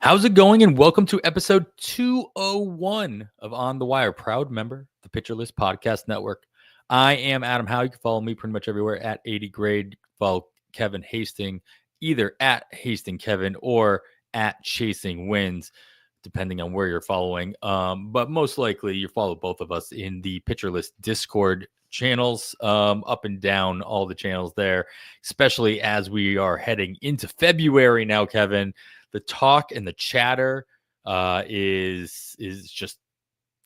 How's it going? And welcome to episode 201 of On the Wire, proud member, the Pitcher List Podcast Network. I am Adam Howe. You can follow me pretty much everywhere at 80 grade. Follow Kevin Hastings either at Hastings Kevin or at Chasing Wins, depending on where you're following. But most likely you follow both of us in the Pitcher List Discord channels, up and down all the channels there, especially as we are heading into February now, Kevin. The talk and the chatter is just,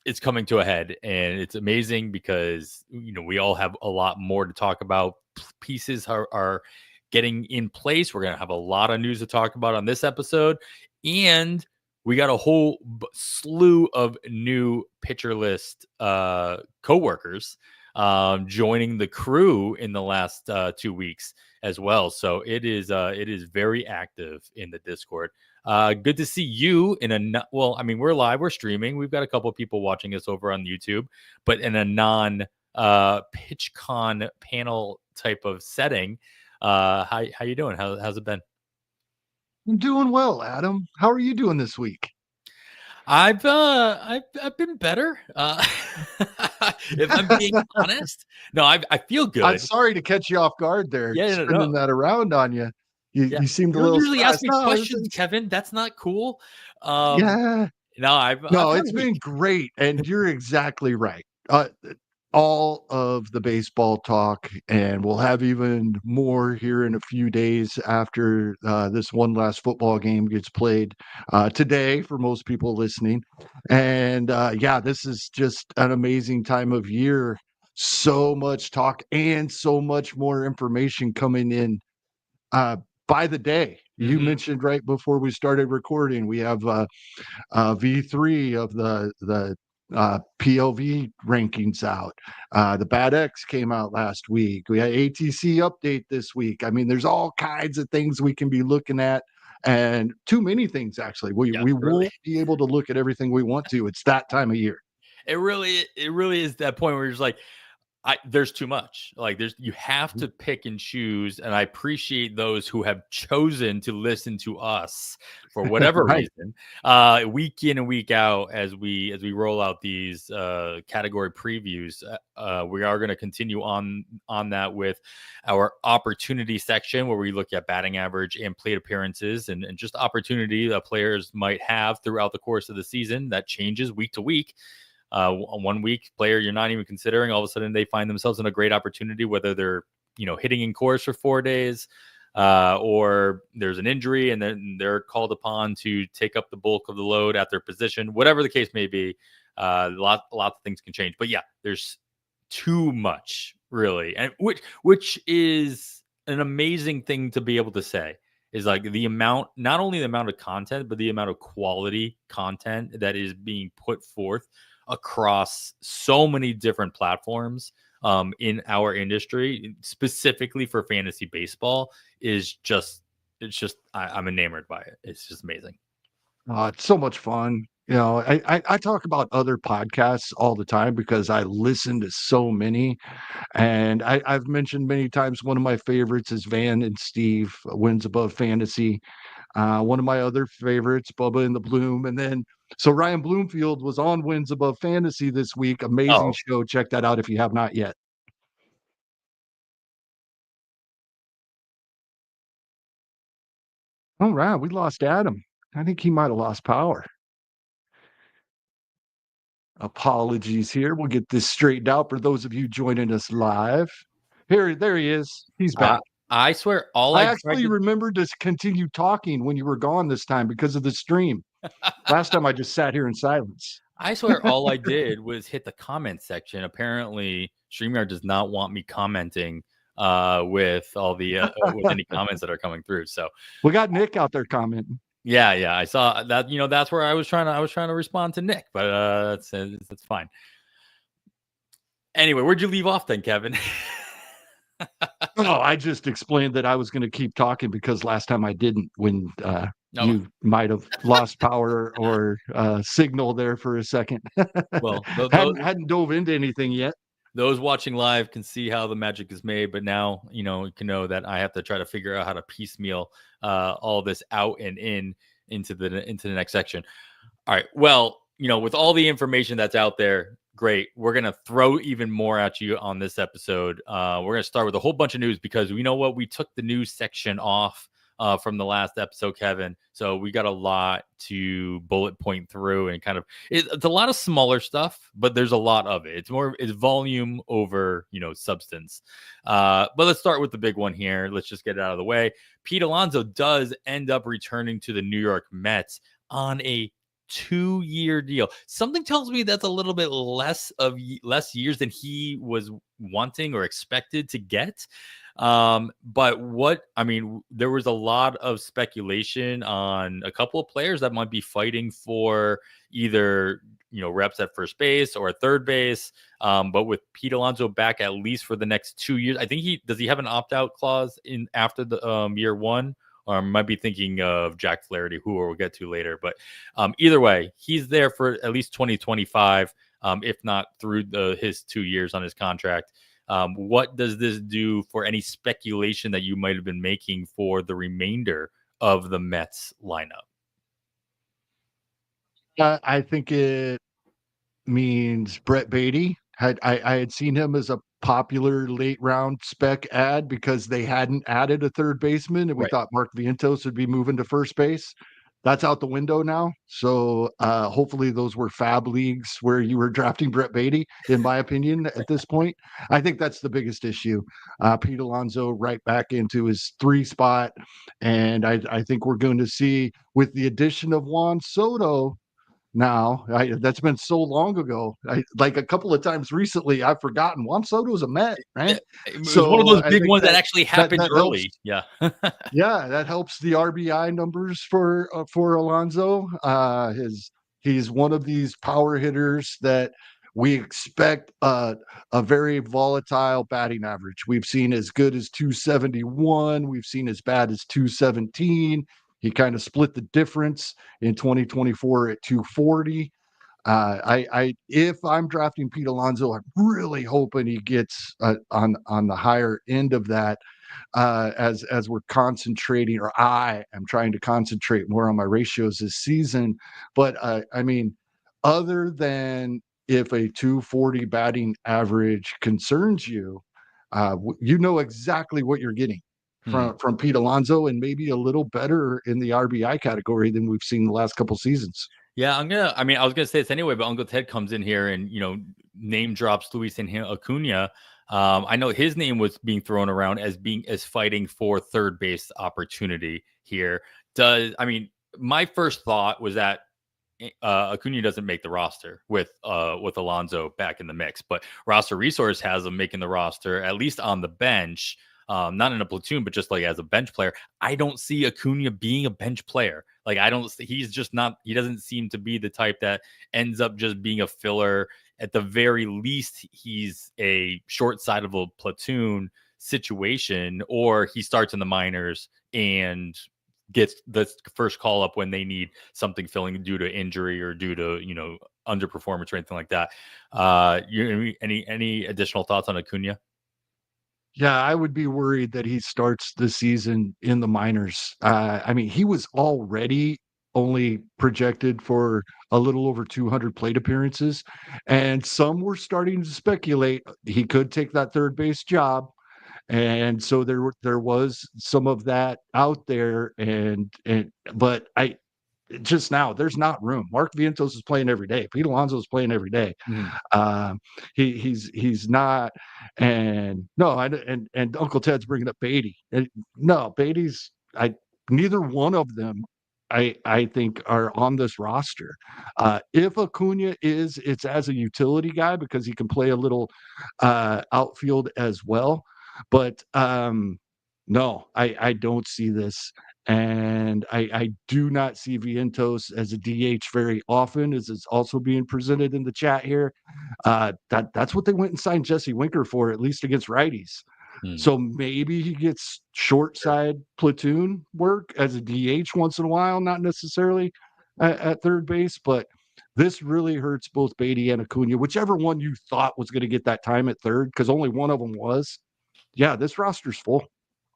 it's coming to a head, and it's amazing because we all have a lot more to talk about. Pieces are getting in place. We're gonna have a lot of news to talk about on this episode, and we got a whole slew of new Pitcher List coworkers joining the crew in the last 2 weeks as well. So it is very active in the Discord. Good to see you we're live, we're streaming. We've got a couple of people watching us over on YouTube, but in a non PitchCon panel type of setting. How you doing? How's it been? I'm doing well, Adam. How are you doing this week? I've been better. If I'm being honest, no, I feel good. I'm sorry to catch you off guard there. Yeah, spinning that around on you. You seemed a little. You usually ask me surprised. questions, Kevin. That's not cool. Yeah. No, it's been great, and you're exactly right. All of the baseball talk, and we'll have even more here in a few days after this one last football game gets played today for most people listening. And this is just an amazing time of year. So much talk and so much more information coming in by the day. You mentioned right before we started recording, we have V3 of the PLV rankings out. The Bad X came out last week. We had ATC update this week. I mean, there's all kinds of things we can be looking at, and too many things actually. We won't be able to look at everything we want to. It's that time of year. It really is that point where you're just like, there's too much. Like you have to pick and choose, and I appreciate those who have chosen to listen to us for whatever reason, week in and week out as we roll out these category previews. We are going to continue on that with our opportunity section, where we look at batting average and plate appearances and just opportunity that players might have throughout the course of the season that changes week to week. 1 week player you're not even considering, all of a sudden they find themselves in a great opportunity, whether they're hitting in course for 4 days or there's an injury and then they're called upon to take up the bulk of the load at their position, whatever the case may be. A lot of things can change, but there's too much, really, and which is an amazing thing to be able to say, is like the amount, not only the amount of content, but the amount of quality content that is being put forth across so many different platforms in our industry, specifically for fantasy baseball, I'm enamored by it. It's just amazing. It's so much fun. I talk about other podcasts all the time because I listen to so many, and I've mentioned many times one of my favorites is Van and Steve Wins Above Fantasy. One of my other favorites, Bubba and the Bloom. And then, so Ryan Bloomfield was on Wins Above Fantasy this week. Amazing show. Check that out if you have not yet. All right, we lost Adam. I think he might have lost power. Apologies here. We'll get this straightened out for those of you joining us live. There he is. He's back. I swear, I actually remembered to continue talking when you were gone this time because of the stream. Last time I just sat here in silence. I swear all I did was hit the comment section. Apparently, StreamYard does not want me commenting with all the with any comments that are coming through. So we got Nick out there commenting. Yeah, I saw that. That's where I was trying to respond to Nick, but that's fine. Anyway, where'd you leave off then, Kevin? I just explained that I was going to keep talking because last time I didn't, when you might have lost power or signal there for a second. Well, hadn't dove into anything yet. Those watching live can see how the magic is made, but now you can know that I have to try to figure out how to piecemeal all this out and in into the next section. All right. Well, with all the information that's out there, great. We're gonna throw even more at you on this episode. We're gonna start with a whole bunch of news because we know what we took the news section off from the last episode, Kevin. So we got a lot to bullet point through and kind of it's a lot of smaller stuff, but there's a lot of it. It's volume over substance. But let's start with the big one here. Let's just get it out of the way. Pete Alonso does end up returning to the New York Mets on a 2-year deal. Something tells me that's a little bit less years than he was wanting or expected to get. But there was a lot of speculation on a couple of players that might be fighting for either reps at first base or at third base. But with Pete Alonso back at least for the next 2 years, I think he have an opt-out clause in after the year one. Or I might be thinking of Jack Flaherty, who we'll get to later. But either way, he's there for at least 2025, if not through his 2 years on his contract. What does this do for any speculation that you might have been making for the remainder of the Mets lineup? I think it means Brett Beatty. I had seen him as a popular late round spec ad because they hadn't added a third baseman, and we Right. thought Mark Vientos would be moving to first base. That's out the window now. So hopefully those were fab leagues where you were drafting Brett Beatty, in my opinion, at this point. I think that's the biggest issue. Pete Alonso right back into his 3 spot. And I think we're going to see, with the addition of Juan Soto, now that's been so long ago. Like a couple of times recently, I've forgotten Juan Soto was a Met, right? It was one of So those I big think ones that actually happened that helps. early. Yeah. Yeah, that helps the RBI numbers for Alonso. He's one of these power hitters that we expect a very volatile batting average. We've seen as good as 271. We've seen as bad as 217. He kind of split the difference in 2024 at 240. If I'm drafting Pete Alonso, I'm really hoping he gets on the higher end of that, as we're concentrating, or I am trying to concentrate more on my ratios this season. But I mean, other than if a 240 batting average concerns you, you know exactly what you're getting from Pete Alonso, and maybe a little better in the RBI category than we've seen the last couple seasons. Yeah, I was gonna say this anyway, but Uncle Ted comes in here and name drops Luis Acuna. I know his name was being thrown around as fighting for third base opportunity here. My first thought was that Acuna doesn't make the roster with Alonso back in the mix, but Roster Resource has him making the roster, at least on the bench. Not in a platoon, but just like as a bench player. I don't see Acuna being a bench player. Like he's just not, he doesn't seem to be the type that ends up just being a filler. At the very least, he's a short side of a platoon situation, or he starts in the minors and gets the first call up when they need something filling due to injury or due to, underperformance or anything like that. Any additional thoughts on Acuna? Yeah, I would be worried that he starts the season in the minors. I mean, he was already only projected for a little over 200 plate appearances, and some were starting to speculate he could take that third base job. And so there was some of that out there, but I just now there's not room. Mark Vientos is playing every day. Pete Alonso is playing every day. Mm-hmm. He's not, and no, and Uncle Ted's bringing up Beatty. No, Beatty's neither one of them. I think are on this roster. If Acuna is, it's as a utility guy because he can play a little outfield as well. But no, I don't see this. And I do not see Vientos as a DH very often, as is also being presented in the chat here. That's what they went and signed Jesse Winker for, at least against righties. So maybe he gets short side platoon work as a DH once in a while, not necessarily at third base. But this really hurts both Beatty and Acuna, whichever one you thought was going to get that time at third, because only one of them was. Yeah, this roster's full.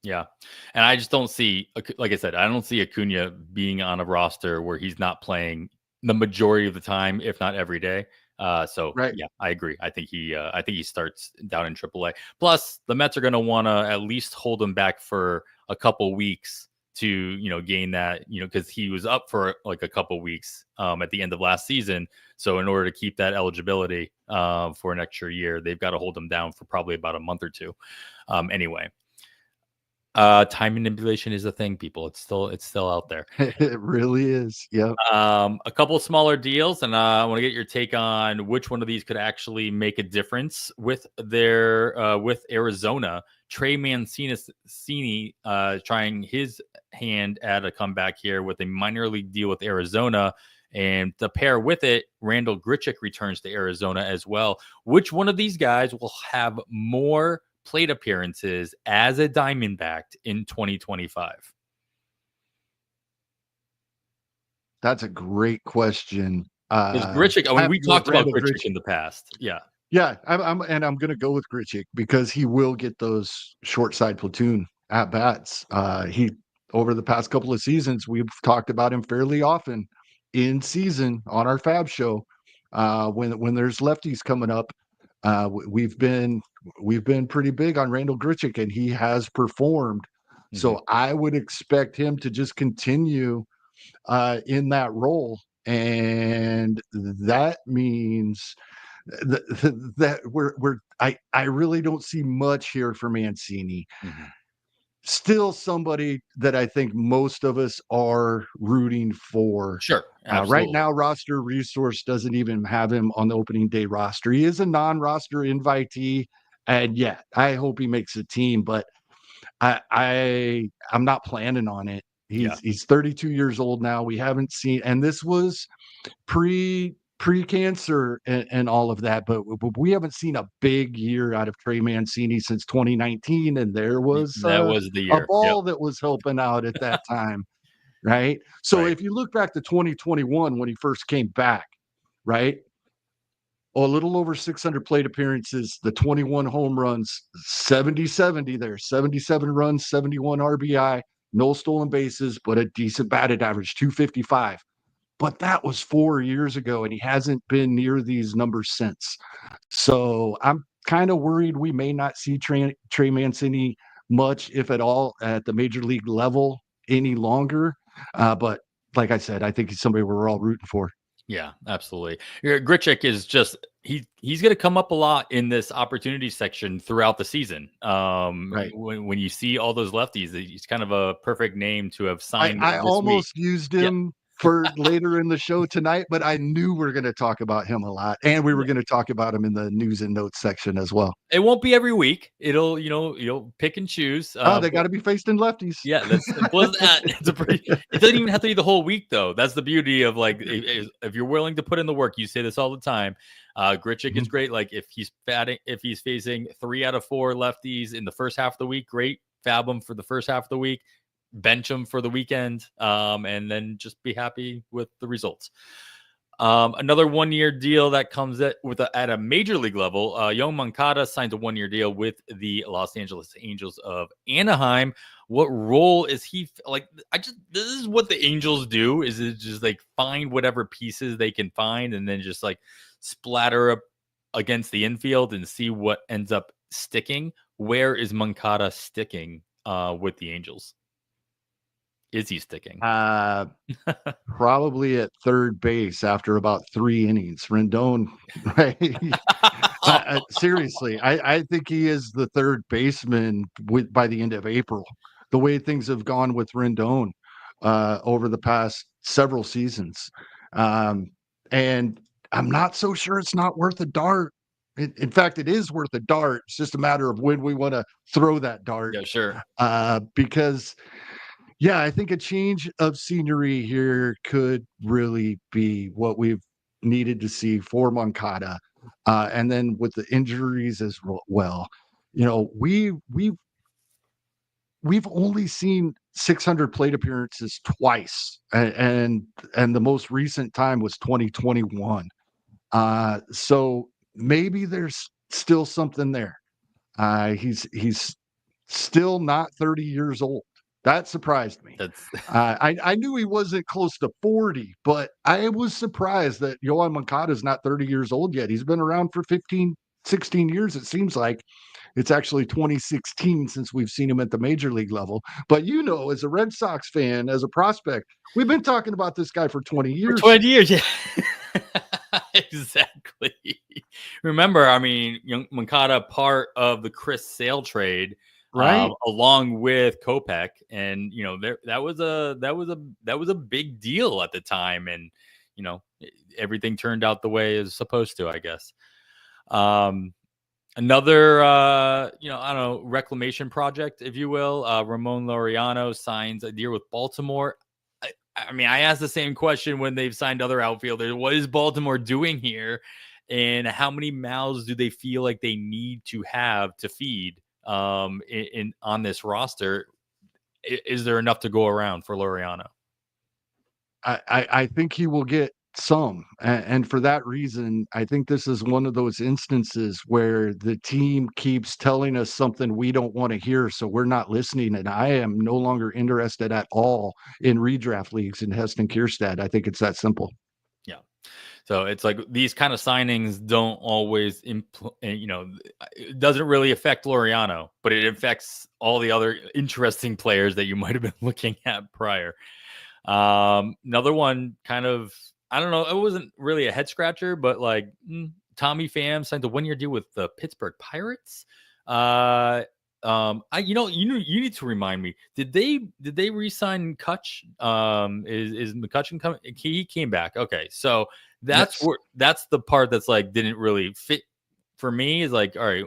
Yeah. And I just don't see, like I said, I don't see Acuna being on a roster where he's not playing the majority of the time, if not every day. So Right. yeah, I agree. I think he starts down in AAA. Plus, the Mets are going to want to at least hold him back for a couple weeks to gain that because he was up for like a couple weeks at the end of last season. So in order to keep that eligibility for an extra year, they've got to hold him down for probably about a month or two. Anyway. Time manipulation is a thing, people. It's still out there. It really is. Yep. A couple smaller deals, and I want to get your take on which one of these could actually make a difference with their with Arizona. Trey Mancini trying his hand at a comeback here with a minor league deal with Arizona. And to pair with it, Randall Grichuk returns to Arizona as well. Which one of these guys will have more plate appearances as a Diamondback in 2025? That's a great question. Because Grichuk, I mean, we talked about Grichuk in the past. Yeah. Yeah, I'm going to go with Grichuk because he will get those short side platoon at bats. He over the past couple of seasons, we've talked about him fairly often in season on our Fab show. When there's lefties coming up, we've been pretty big on Randall Grichuk, and he has performed. Mm-hmm. So I would expect him to just continue in that role, and that means that I really don't see much here for Mancini. Mm-hmm. Still somebody that I think most of us are rooting for. Sure, Right now, Roster Resource doesn't even have him on the opening day roster. He is a non-roster invitee, and yeah, I hope he makes a team, but I'm not planning on it. He's 32 years old now. We haven't seen, and this was pre-cancer and all of that, but we haven't seen a big year out of Trey Mancini since 2019, and there was that was the a year. ball that was helping out at that time, right? So Right. if you look back to 2021 when he first came back, right? A little over 600 plate appearances, the 21 home runs, 70-70 there, 77 runs, 71 RBI, no stolen bases, but a decent batted average, 255. But that was 4 years ago, and he hasn't been near these numbers since. So I'm kind of worried we may not see Trey Mancini much, if at all, at the major league level any longer. But like I said, I think he's somebody we're all rooting for. Yeah, absolutely. Grichuk is just he's going to come up a lot in this opportunity section throughout the season. Right. When you see all those lefties, he's kind of a perfect name to have signed. I this almost week. used him for later in the show tonight, but I knew we were going to talk about him a lot, and we were going to talk about him in the news and notes section as well. It won't be every week. It'll you'll pick and choose. They got to be faced in lefties. Yeah, that's simple as that. It doesn't even have to be the whole week, though. That's the beauty of like if you're willing to put in the work. You say this all the time. Grichuk is great. Like if he's facing 3 out of 4 lefties in the first half of the week, great. Fab him for the first half of the week, bench him for the weekend, and then just be happy with the results. Another 1-year deal that comes at a major league level. Yoan Moncada signs a 1-year deal with the Los Angeles Angels of Anaheim. What role is he like? This is what the Angels do. Is it just like find whatever pieces they can find and then just like splatter up against the infield and see what ends up sticking? Where is Moncada sticking with the Angels? Is he sticking? Probably at third base after about 3 innings. Rendon, right? Seriously, I think he is the third baseman by the end of April. The way things have gone with Rendon over the past several seasons, and I'm not so sure it's not worth a dart. In fact, it is worth a dart. It's just a matter of when we want to throw that dart. Yeah, sure. Because. Yeah, I think a change of scenery here could really be what we've needed to see for Moncada. And then with the injuries as well, we've only seen 600 plate appearances twice, and the most recent time was 2021. So maybe there's still something there. He's still not 30 years old. That surprised me. That's I knew he wasn't close to 40, but I was surprised that Yohan Moncada is not 30 years old yet. He's been around for 15, 16 years, it seems like. It's actually 2016 since we've seen him at the major league level. But as a Red Sox fan, as a prospect, we've been talking about this guy for 20 for years. 20 years. Yeah. Exactly. Remember, I mean, Moncada part of the Chris Sale trade, Right? along with Kopech, and that was a big deal at the time, and everything turned out the way it's supposed to, I guess. Another, I don't know, reclamation project, if you will. Ramon Laureano signs a deal with Baltimore. I mean, I asked the same question when they've signed other outfielders. What is Baltimore doing here? And how many mouths do they feel like they need to have to feed on this roster? Is there enough to go around for Laureano? I think he will get some. And for that reason, I think this is one of those instances where the team keeps telling us something we don't want to hear. So we're not listening. And I am no longer interested at all in redraft leagues in Heston Kierstad. I think it's that simple. Yeah. So it's like these kind of signings don't always, it doesn't really affect Laureano, but it affects all the other interesting players that you might have been looking at prior. Another one kind of, I don't know, it wasn't really a head scratcher, but like Tommy Pham signed a 1-year deal with the Pittsburgh Pirates. You need to remind me. Did they re-sign Kutch? Is McCutcheon coming? He came back. Okay, so that's Yes. that's the part that's like didn't really fit for me. Is like, all right,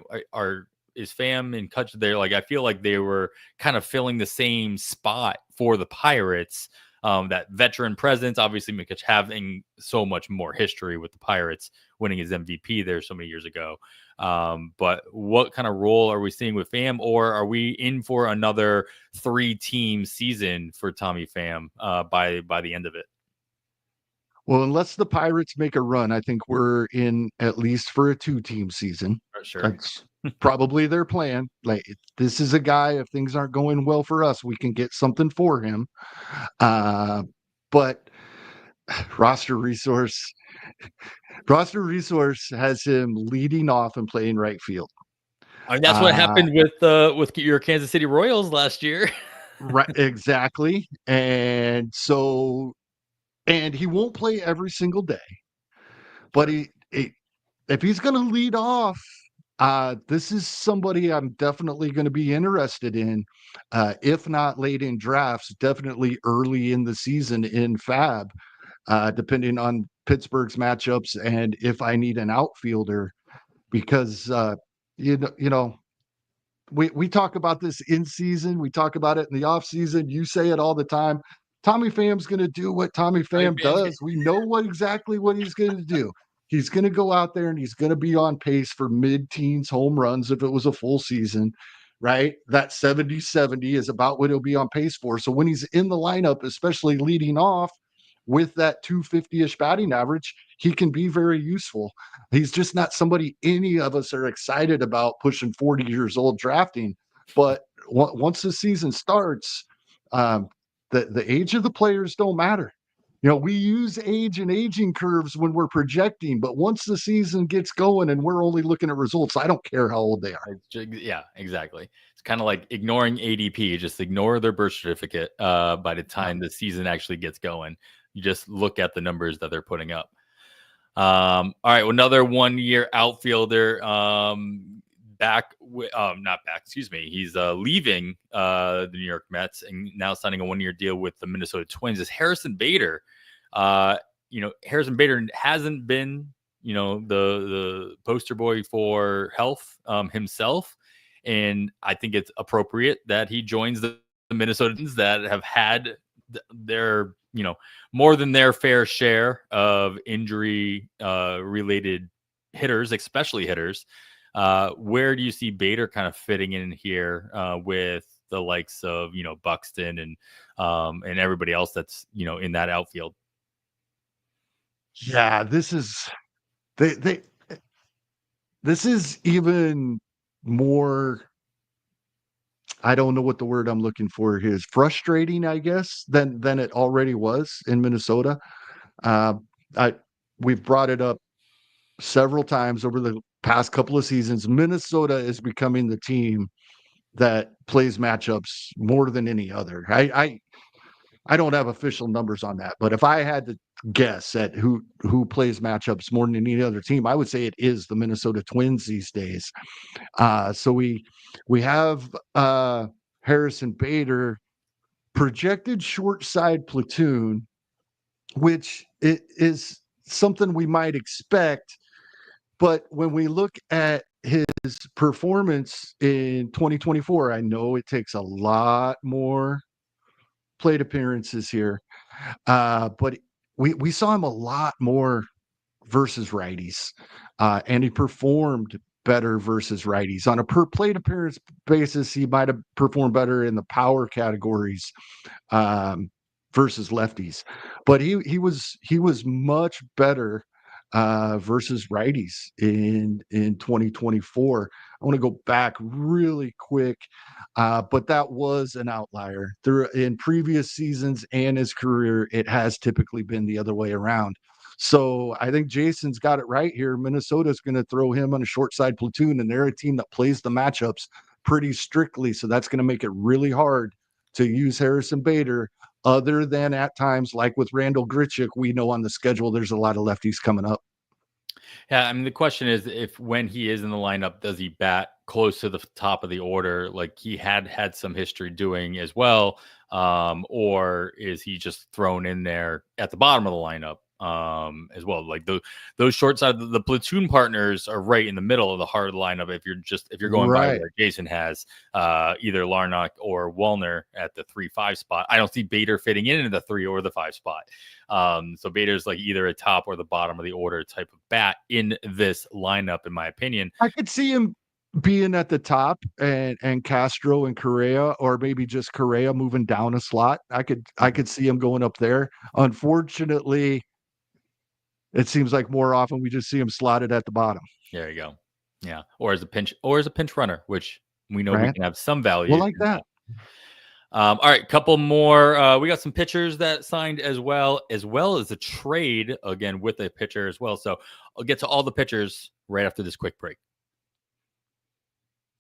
is Pham and Kutch there? Like, I feel like they were kind of filling the same spot for the Pirates. That veteran presence, obviously Mikic having so much more history with the Pirates, winning his MVP there so many years ago. But what kind of role are we seeing with Pham, or are we in for another 3-team season for Tommy Pham by the end of it? Well, unless the Pirates make a run, I think we're in at least for a 2-team season. For sure. That's probably their plan. Like, this is a guy, if things aren't going well for us, we can get something for him. But roster resource has him leading off and playing right field. I mean, that's what happened with your Kansas City Royals last year. Right, exactly. And he won't play every single day, but Sure. if he's going to lead off, this is somebody I'm definitely going to be interested in. If not late in drafts, definitely early in the season in Fab, depending on Pittsburgh's matchups and if I need an outfielder, because you know we talk about this in season, we talk about it in the off season. You say it all the time. Tommy Pham's going to do what Tommy Tommy Pham Pham's does. We know exactly what he's going to do. He's going to go out there and he's going to be on pace for mid-teens home runs if it was a full season, right? That 70-70 is about what he'll be on pace for. So when he's in the lineup, especially leading off with that 250-ish batting average, he can be very useful. He's just not somebody any of us are excited about pushing 40 years old drafting. But once the season starts, the age of the players don't matter. We use age and aging curves when we're projecting, but once the season gets going and we're only looking at results, I don't care how old they are. Yeah, exactly. It's kind of like ignoring ADP. Just ignore their birth certificate by the time the season actually gets going. You just look at the numbers that they're putting up. All right, well, another 1-year outfielder excuse me. He's leaving the New York Mets and now signing a 1-year deal with the Minnesota Twins is Harrison Bader. Harrison Bader hasn't been, the poster boy for health himself. And I think it's appropriate that he joins the Minnesotans that have had their, more than their fair share of injury related hitters, especially hitters. Where do you see Bader kind of fitting in here with the likes of, Buxton and everybody else that's, in that outfield? Yeah, this is this is even more I don't know what the word I'm looking for here is, frustrating, I guess, than it already was in Minnesota. Uh, I we've brought it up several times over the past couple of seasons. Minnesota is becoming the team that plays matchups more than any other. I don't have official numbers on that, but if I had to guess at who plays matchups more than any other team, I would say it is the Minnesota Twins these days. So we have Harrison Bader projected short side platoon, which is something we might expect. But when we look at his performance in 2024, I know it takes a lot more plate appearances here, but we saw him a lot more versus righties, and he performed better versus righties. On a per plate appearance basis, he might have performed better in the power categories, um, versus lefties, but he was much better versus righties in 2024. I want to go back really quick, but that was an outlier. There in previous seasons and his career, it has typically been the other way around. So I think Jason's got it right here. Minnesota's going to throw him on a short side platoon, and they're a team that plays the matchups pretty strictly. So that's going to make it really hard to use Harrison Bader, other than at times, like with Randall Grichuk, we know on the schedule there's a lot of lefties coming up. Yeah, I mean, the question is if when he is in the lineup, does he bat close to the top of the order, like he had some history doing as well, or is he just thrown in there at the bottom of the lineup as well? Like those short side, the platoon partners are right in the middle of the hard lineup. If you're going by Right. where Jason has either Larnach or Wallner at the 3-5 spot, I don't see Bader fitting into the 3 or the 5 spot. So Bader's like either a top or the bottom of the order type of bat in this lineup, in my opinion. I could see him being at the top, and Castro and Correa, or maybe just Correa moving down a slot. I could see him going up there. Unfortunately, it seems like more often we just see him slotted at the bottom, There you go. Yeah, or as a pinch runner, which we know we right? can have some value Well, in like that. that. All right, couple more. We got some pitchers that signed as a trade again with a pitcher as well. So I'll get to all the pitchers right after this quick break.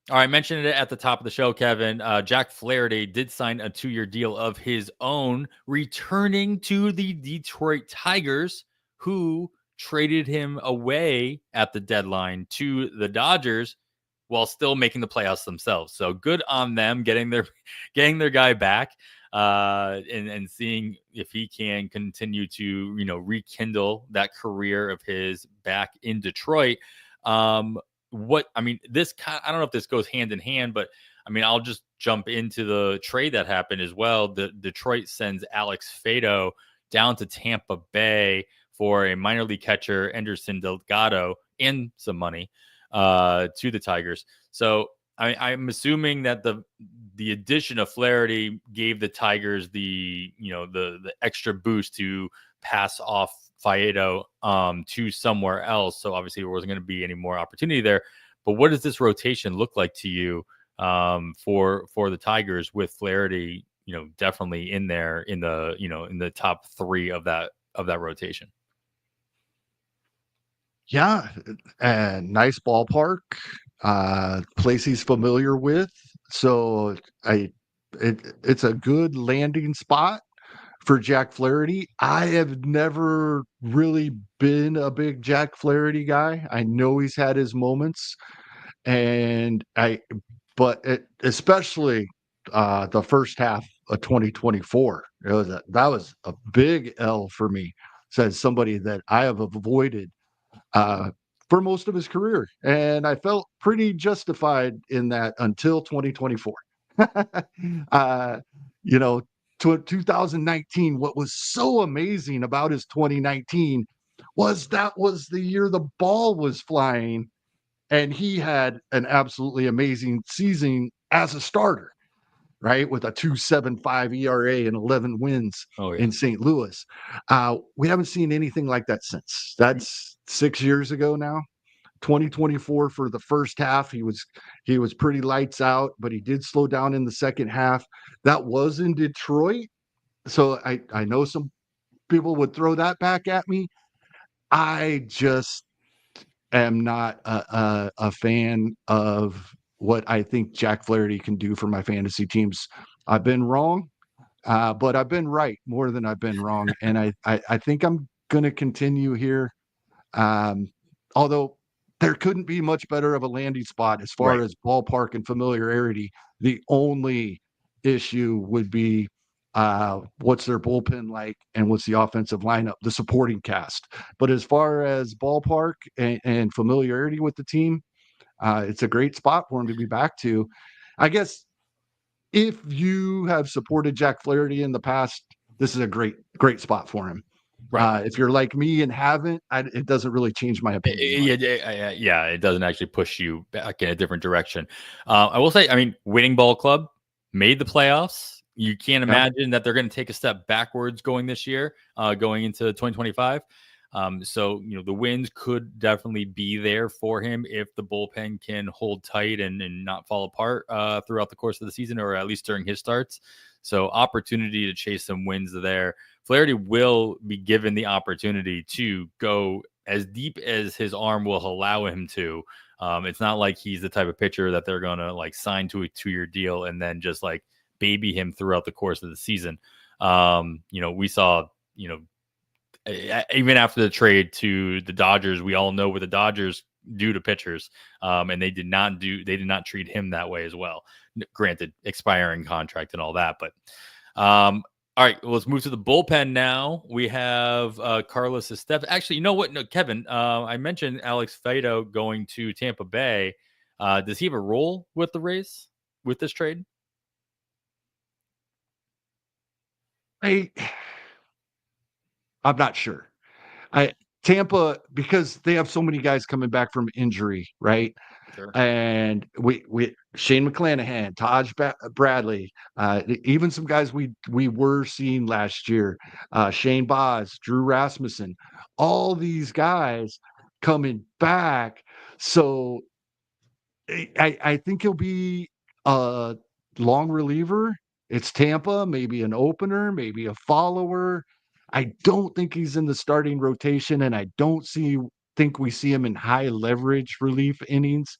All right, I mentioned it at the top of the show, Kevin. Jack Flaherty did sign a 2-year deal of his own, returning to the Detroit Tigers, who traded him away at the deadline to the Dodgers while still making the playoffs themselves. So good on them getting their guy back, and seeing if he can continue to rekindle that career of his back in Detroit. I don't know if this goes hand in hand, but I mean, I'll just jump into the trade that happened as well. The Detroit sends Alex Fado down to Tampa Bay for a minor league catcher, Anderson Delgado, and some money to the Tigers. So I'm assuming that the addition of Flaherty gave the Tigers the extra boost to pass off Faedo to somewhere else. So obviously there wasn't going to be any more opportunity there. But what does this rotation look like to you for the Tigers with Flaherty, definitely in there in the top 3 of that rotation? Yeah, and nice ballpark, place he's familiar with. So it's a good landing spot for Jack Flaherty. I have never really been a big Jack Flaherty guy. I know he's had his moments, and especially the first half of 2024, that was a big L for me. Says somebody that I have avoided uh, for most of his career, and I felt pretty justified in that until 2024. uh, you know, 2019. What was so amazing about his 2019 was that was the year the ball was flying, and he had an absolutely amazing season as a starter, right? With a 2.75 ERA and 11 wins Oh yeah. in St. Louis. We haven't seen anything like that since. That's 6 years ago now. 2024 for the first half. He was pretty lights out, but he did slow down in the second half. That was in Detroit. So I know some people would throw that back at me. I just am not a fan of what I think Jack Flaherty can do for my fantasy teams. I've been wrong, but I've been right more than I've been wrong, and I think I'm going to continue here. Um, although there couldn't be much better of a landing spot as far Right. as ballpark and familiarity. The only issue would be what's their bullpen like and what's the offensive lineup, the supporting cast. But as far as ballpark and familiarity with the team, it's a great spot for him to be back to. I guess if you have supported Jack Flaherty in the past, this is a great spot for him. Right. If you're like me and haven't, it doesn't really change my opinion much. Yeah, it doesn't actually push you back in a different direction. I will say, I mean, winning ball club made the playoffs. You can't Yeah. imagine that they're going to take a step backwards going this year, going into 2025. So, the wins could definitely be there for him if the bullpen can hold tight and not fall apart throughout the course of the season, or at least during his starts. So, opportunity to chase some wins there. Flaherty will be given the opportunity to go as deep as his arm will allow him to. It's not like he's the type of pitcher that they're going to like sign to a 2-year deal and then just like baby him throughout the course of the season. We saw, even after the trade to the Dodgers, we all know what the Dodgers do to pitchers. And they did not treat him that way as well. Granted, expiring contract and all that, but all right, well, let's move to the bullpen now. We have Carlos Esteva. Actually, you know what? No, Kevin, I mentioned Alex Fido going to Tampa Bay. Does he have a role with the Rays with this trade? I'm not sure. Tampa, because they have so many guys coming back from injury, right? Sure. And we Shane McClanahan, Bradley, even some guys we were seeing last year, Shane Baz, Drew Rasmussen, all these guys coming back. So I think he'll be a long reliever. It's Tampa, maybe an opener, maybe a follower. I don't think he's in the starting rotation, and I don't think we see him in high leverage relief innings.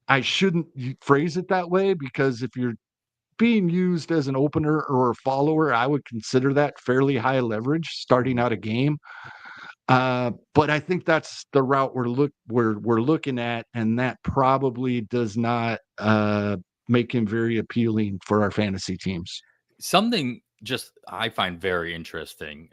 I shouldn't phrase it that way, because if you're being used as an opener or a follower, I would consider that fairly high leverage starting out a game. But I think that's the route we're looking at, and that probably does not make him very appealing for our fantasy teams. Something just I find very interesting.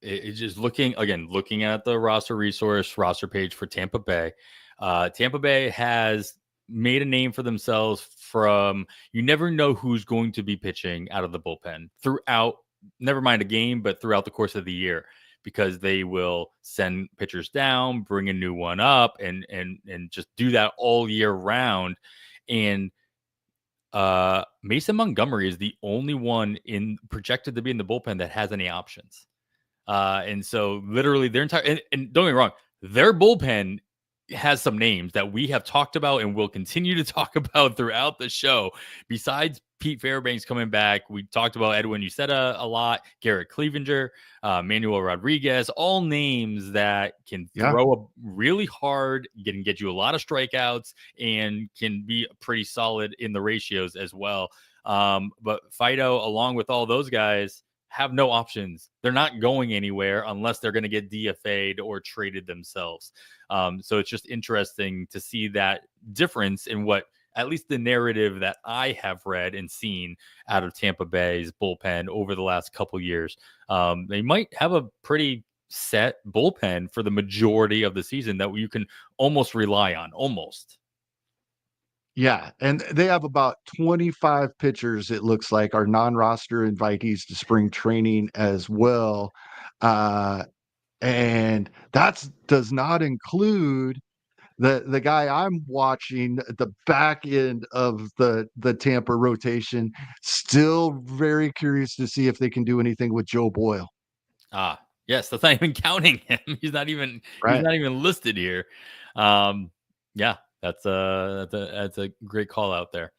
It's just looking at the roster page for Tampa Bay. Tampa Bay has made a name for themselves from, you never know who's going to be pitching out of the bullpen throughout, never mind a game, but throughout the course of the year, because they will send pitchers down, bring a new one up, and just do that all year round. And Mason Montgomery is the only one projected to be in the bullpen that has any options. And so literally their entire, and don't get me wrong, their bullpen has some names that we have talked about and will continue to talk about throughout the show. Besides Pete Fairbanks coming back, we talked about Edwin Uceta a lot, Garrett Cleavinger, Manuel Rodriguez, all names that can throw up really hard, can get you a lot of strikeouts, and can be pretty solid in the ratios as well. But Fido, along with all those guys, have no options. They're not going anywhere unless they're going to get DFA'd or traded themselves. So it's just interesting to see that difference in what, at least the narrative that I have read and seen out of Tampa Bay's bullpen over the last couple years. They might have a pretty set bullpen for the majority of the season that you can almost rely on, almost. Yeah, and they have about 25 pitchers, it looks like, are non-roster invitees to spring training as well. And that does not include the guy I'm watching at the back end of the Tampa rotation. Still very curious to see if they can do anything with Joe Boyle. Yeah, Yes, that's not even counting him. He's Right. not even listed here. Yeah, that's a great call out there.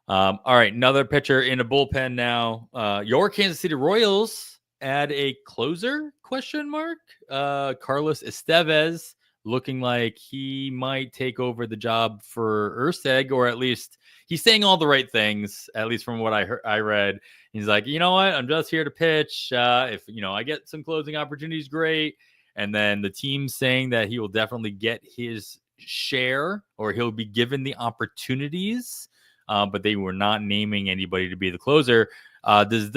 All right, another pitcher in a bullpen now. Your Kansas City Royals add a closer? Question mark. Carlos Estevez looking like he might take over the job for Urseg, or at least he's saying all the right things. At least from what I read. He's like, you know what? I'm just here to pitch. If I get some closing opportunities, great. And then the team's saying that he will definitely get his share, or he'll be given the opportunities, but they were not naming anybody to be the closer. Is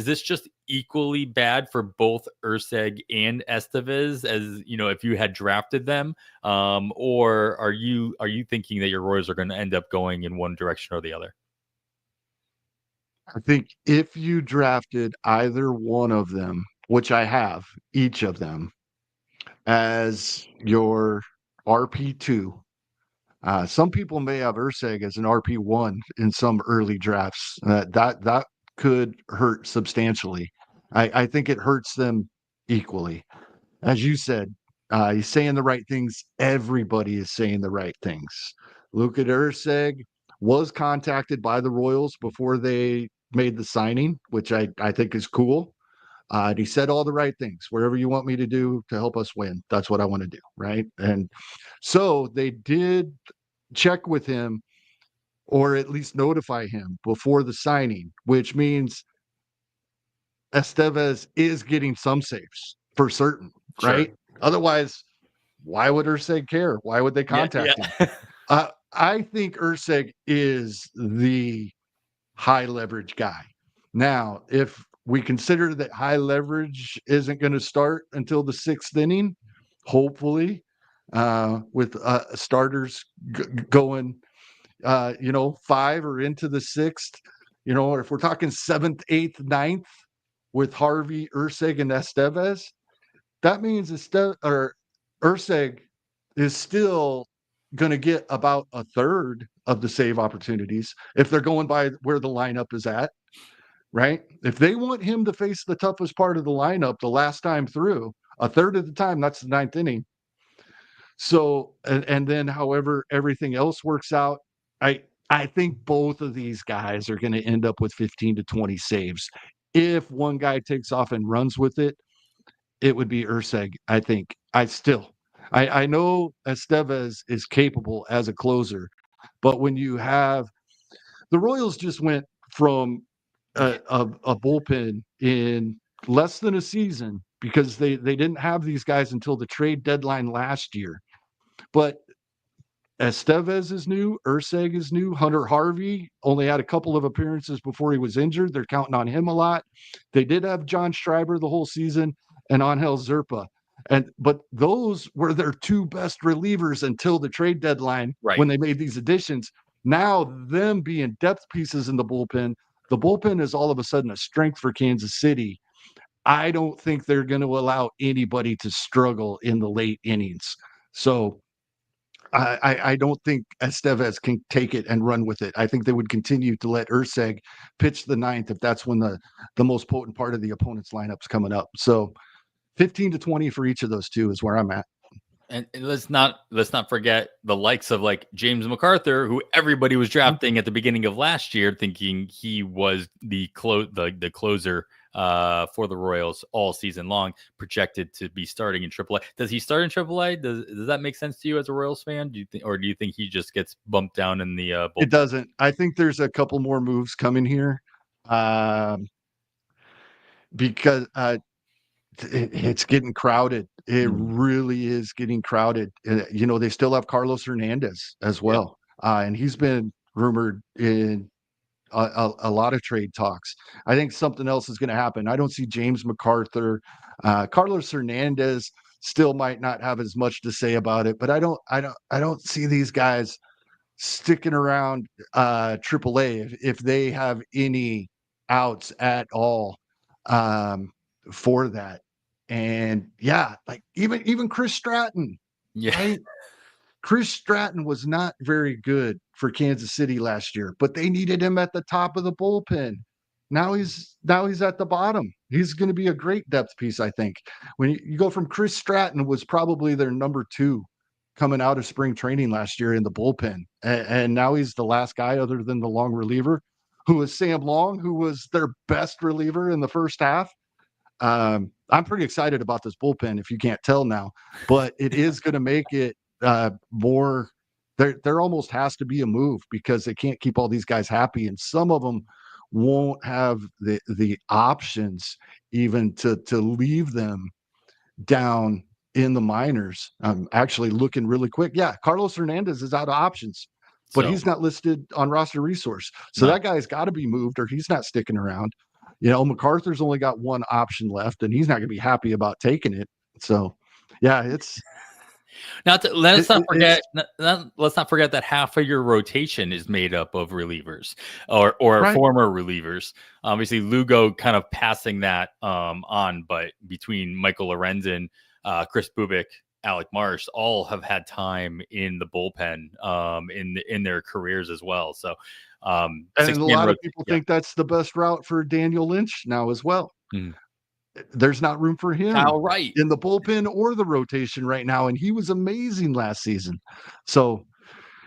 this just equally bad for both Urseg and Estevez, as if you had drafted them, or are you thinking that your Royals are going to end up going in one direction or the other? I think if you drafted either one of them, which I have, each of them, as your RP2, some people may have Urseg as an RP1 in some early drafts. That could hurt substantially. I think it hurts them equally. As you said, he's saying the right things. Everybody is saying the right things. Luka Urseg was contacted by the Royals before they made the signing, which I think is cool. And he said all the right things. Wherever you want me to do to help us win, that's what I want to do. Right. And so they did check with him, or at least notify him before the signing, which means Estevez is getting some saves for certain, Sure. right? Otherwise, why would Urseg care? Why would they Yeah. Yeah. contact him? I think Urseg is the high leverage guy. Now, if we consider that high leverage isn't going to start until the sixth inning, hopefully, with starters going, five or into the sixth, if we're talking seventh, eighth, ninth with Harvey, Urseg, and Estevez, that means Urseg is still going to get about a third of the save opportunities if they're going by where the lineup is at, right? If they want him to face the toughest part of the lineup the last time through, a third of the time, that's the ninth inning. So, and then however everything else works out, I think both of these guys are going to end up with 15 to 20 saves. If one guy takes off and runs with it, it would be Urseg, I think. I know Estevez is capable as a closer, but when you have the Royals just went from Yeah. a bullpen in less than a season because they didn't have these guys until the trade deadline last year. But Estevez is new. Urseg is new. Hunter Harvey only had a couple of appearances before he was injured. They're counting on him a lot. They did have John Schreiber the whole season and Angel Zerpa. But those were their two best relievers until the trade deadline Right. when they made these additions. Now, them being depth pieces in the bullpen is all of a sudden a strength for Kansas City. I don't think they're going to allow anybody to struggle in the late innings. So I don't think Estevez can take it and run with it. I think they would continue to let Urseg pitch the ninth if that's when the most potent part of the opponent's lineup's coming up. So 15 to 20 for each of those two is where I'm at. And let's not forget the likes of like James MacArthur, who everybody was drafting at the beginning of last year, thinking he was the closer for the Royals all season long, projected to be starting in AAA. Does he start in AAA? Does that make sense to you as a Royals fan? Do you think he just gets bumped down in the bullpen? It doesn't. I think there's a couple more moves coming here, because it's getting crowded. It really is getting crowded. They still have Carlos Hernandez as Yeah. well, and he's been rumored in a lot of trade talks. I think something else is going to happen. I don't see James MacArthur. Carlos Hernandez still might not have as much to say about it, but I don't see these guys sticking around AAA if they have any outs at all, for that. And yeah, like even Chris Stratton, Yeah. right? Chris Stratton was not very good for Kansas City last year, but they needed him at the top of the bullpen. Now he's at the bottom. He's going to be a great depth piece, I think. When you go from Chris Stratton was probably their number 2 coming out of spring training last year in the bullpen, and now he's the last guy other than the long reliever, who was Sam Long, who was their best reliever in the first half. I'm pretty excited about this bullpen, if you can't tell now, but it is going to make it more. There almost has to be a move because they can't keep all these guys happy, and some of them won't have the options even to leave them down in the minors. I'm actually looking really quick. Yeah, Carlos Hernandez is out of options, but So he's not listed on roster resource. So no. that guy's got to be moved or he's not sticking around. You know, MacArthur's only got one option left and he's not going to be happy about taking it. So, yeah, Let's not it's forget. Let's not forget that half of your rotation is made up of relievers or right. former relievers. Obviously, Lugo kind of passing that on, but between Michael Lorenzen, Chris Bubik, Alec Marsh, all have had time in the bullpen in their careers as well. So, And a 6-man lot of rotation. people Yeah. think that's the best route for Daniel Lynch now as well. Mhm. There's not room for him Kyle Wright. in the bullpen or the rotation right now, and he was amazing last season. So,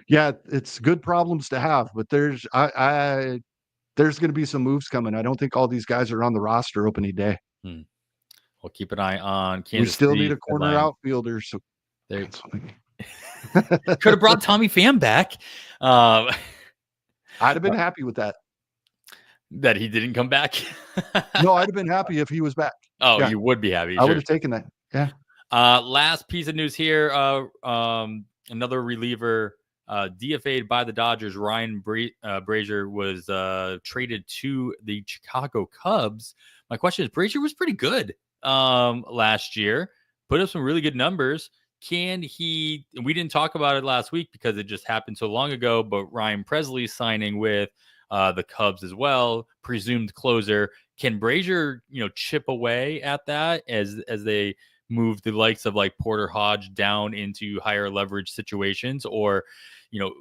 yeah, it's good problems to have, but there's going to be some moves coming. I don't think all these guys are on the roster opening day. Hmm. We'll keep an eye on We Kansas still need City a corner headline. outfielder. So They could have brought Tommy Pham back. I'd have been happy with that. That he didn't come back. No, I'd have been happy if he was back. Oh, Yeah, you would be happy. I Sure. would have taken that. Yeah. Last piece of news here. Another reliever DFA'd by the Dodgers. Ryan Brazier was traded to the Chicago Cubs. My question is, Brazier was pretty good last year. Put up some really good numbers. Can he? We didn't talk about it last week because it just happened so long ago. But Ryan Presley signing with the Cubs as well, presumed closer. Can Brazier, chip away at that as they move the likes of like Porter Hodge down into higher leverage situations? Or,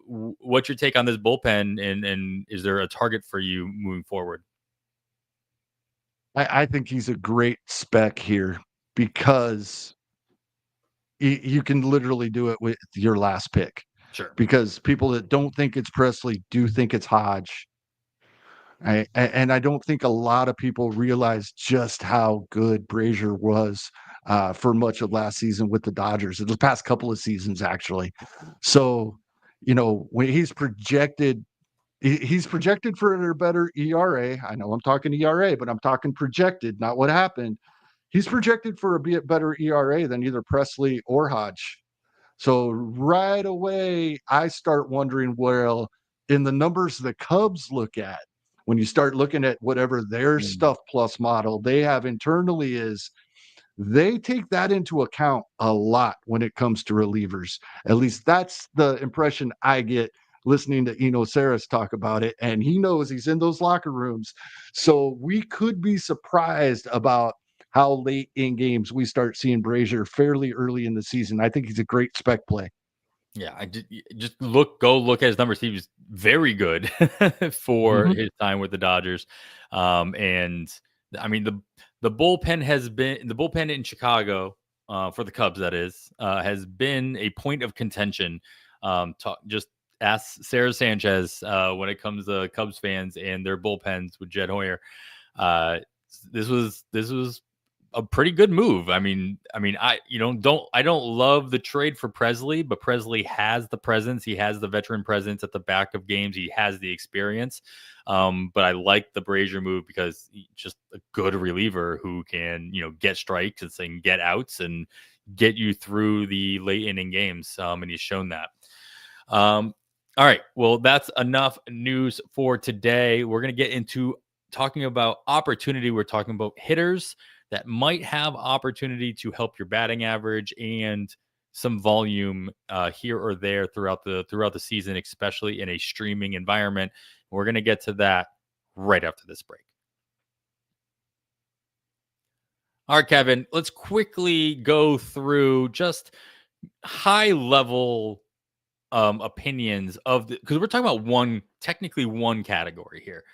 what's your take on this bullpen, and is there a target for you moving forward? I think he's a great spec here because you can literally do it with your last pick. Sure. Because people that don't think it's Presley do think it's Hodge. And I don't think a lot of people realize just how good Brazier was for much of last season with the Dodgers, the past couple of seasons, actually. So, when he's projected for a better ERA. I know I'm talking ERA, but I'm talking projected, not what happened. He's projected for a bit better ERA than either Presley or Hodge. So right away, I start wondering, well, in the numbers the Cubs look at, when you start looking at whatever their stuff plus model they have internally is, they take that into account a lot when it comes to relievers. At least that's the impression I get listening to Eno Saris talk about it. And he knows he's in those locker rooms. So we could be surprised about how late in games we start seeing Brazier fairly early in the season. I think he's a great spec play. Yeah, I just go look at his numbers. He was very good for his time with the Dodgers. And I mean the bullpen in Chicago for the Cubs, that is, has been a point of contention. Just ask Sarah Sanchez when it comes to Cubs fans and their bullpens with Jed Hoyer. This was a pretty good move. I don't love the trade for Presley, but Presley has the presence. He has the veteran presence at the back of games. He has the experience. But I like the Brazier move because he's just a good reliever who can, get strikes and get outs and get you through the late inning games. And he's shown that. All right. Well, that's enough news for today. We're going to get into talking about opportunity. We're talking about hitters that might have opportunity to help your batting average and some volume here or there throughout the season, especially in a streaming environment. We're going to get to that right after this break. All right, Kevin, let's quickly go through just high level opinions of because we're talking about technically one category here.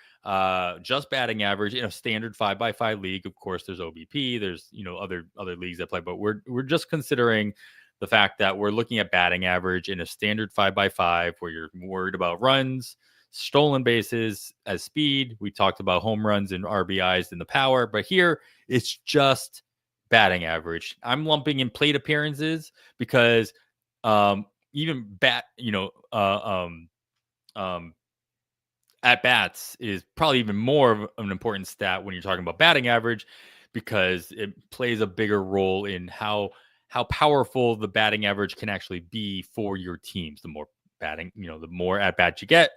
just batting average in a standard 5x5 league. Of course, there's OBP, there's other leagues that play, but we're just considering the fact that we're looking at batting average in a standard 5x5 where you're worried about runs, stolen bases as speed. We talked about home runs and RBIs in the power, but here it's just batting average. I'm lumping in plate appearances because even at bats is probably even more of an important stat when you're talking about batting average, because it plays a bigger role in how powerful the batting average can actually be for your teams. The more batting, the more at bats you get,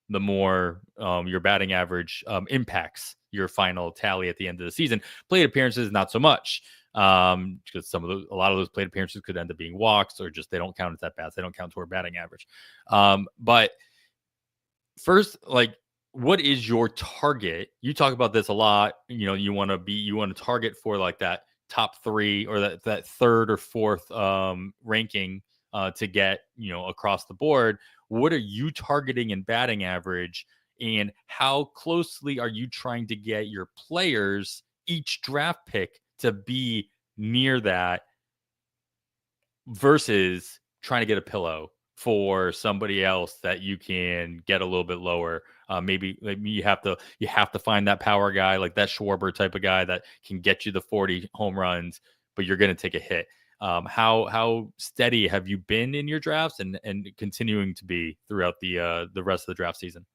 the more your batting average impacts your final tally at the end of the season. Plate appearances, not so much, because a lot of those plate appearances could end up being walks, or just they don't count as at bats. They don't count toward batting average. But first, like, what is your target? You talk about this a lot. You want to target for like that top 3 or that third or fourth ranking to get across the board. What are you targeting in batting average, and how closely are you trying to get your players each draft pick to be near that, versus trying to get a pillow for somebody else that you can get a little bit lower? Maybe you have to find that power guy, like that Schwarber type of guy that can get you the 40 home runs, but you're going to take a hit. How steady have you been in your drafts and continuing to be throughout the rest of the draft season?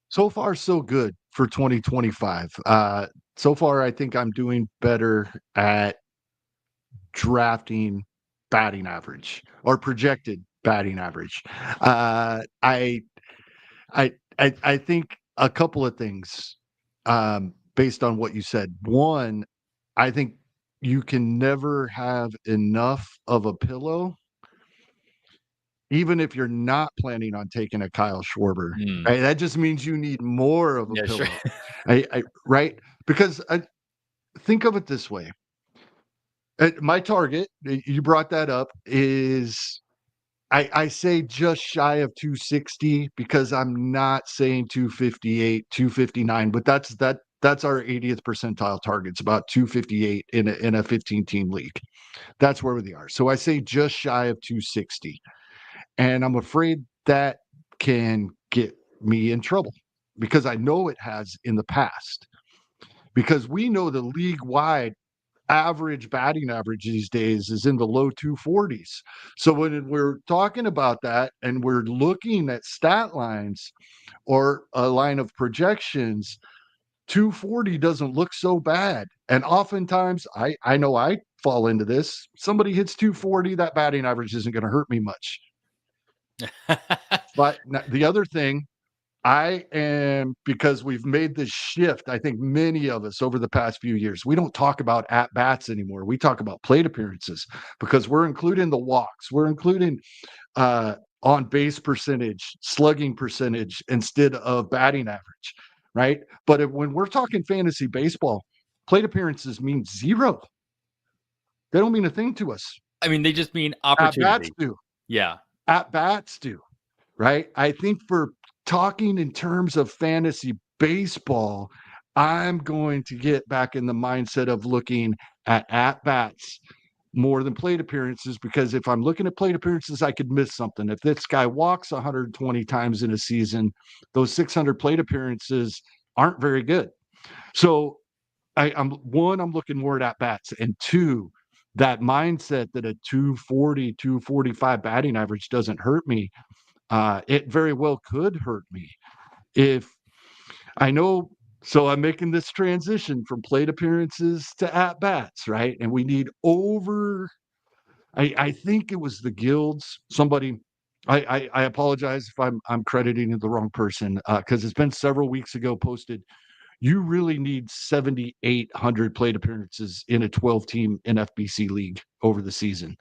So far, so good for 2025. So far, I think I'm doing better at drafting batting average or projected batting average. I think a couple of things based on what you said. One, I think you can never have enough of a pillow, even if you're not planning on taking a Kyle Schwarber. Right? That just means you need more of a Yeah, pillow. sure. Right? Because think of it this way. My target, you brought that up, is I say just shy of 260 because I'm not saying 258, 259, but that's our 80th percentile target. It's about 258 in a 15 team league. That's where we are. So I say just shy of 260. And I'm afraid that can get me in trouble because I know it has in the past. Because we know the league wide average batting average these days is in the low 240s. So when we're talking about that and we're looking at stat lines or a line of projections, 240 doesn't look so bad. And oftentimes, I know I fall into this. Somebody hits 240, that batting average isn't going to hurt me much. But the other thing, I am, because we've made this shift, I think many of us over the past few years, we don't talk about at bats anymore. We talk about plate appearances because we're including the walks, we're including on base percentage, slugging percentage instead of batting average, right? But when we're talking fantasy baseball, plate appearances mean zero. They don't mean a thing to us. I mean, they just mean At bats opportunity. do. Yeah. At bats do. Right? I think for talking in terms of fantasy baseball, I'm going to get back in the mindset of looking at bats more than plate appearances, because if I'm looking at plate appearances, I could miss something. If this guy walks 120 times in a season, those 600 plate appearances aren't very good. So I'm looking more at bats, and two, that mindset that a 240, 245 batting average doesn't hurt me. It very well could hurt me if I know. So I'm making this transition from plate appearances to at bats, right? And we need over. I think it was the guilds. Somebody. I apologize if I'm crediting the wrong person because it's been several weeks ago posted. You really need 7,800 plate appearances in a 12-team NFBC league over the season,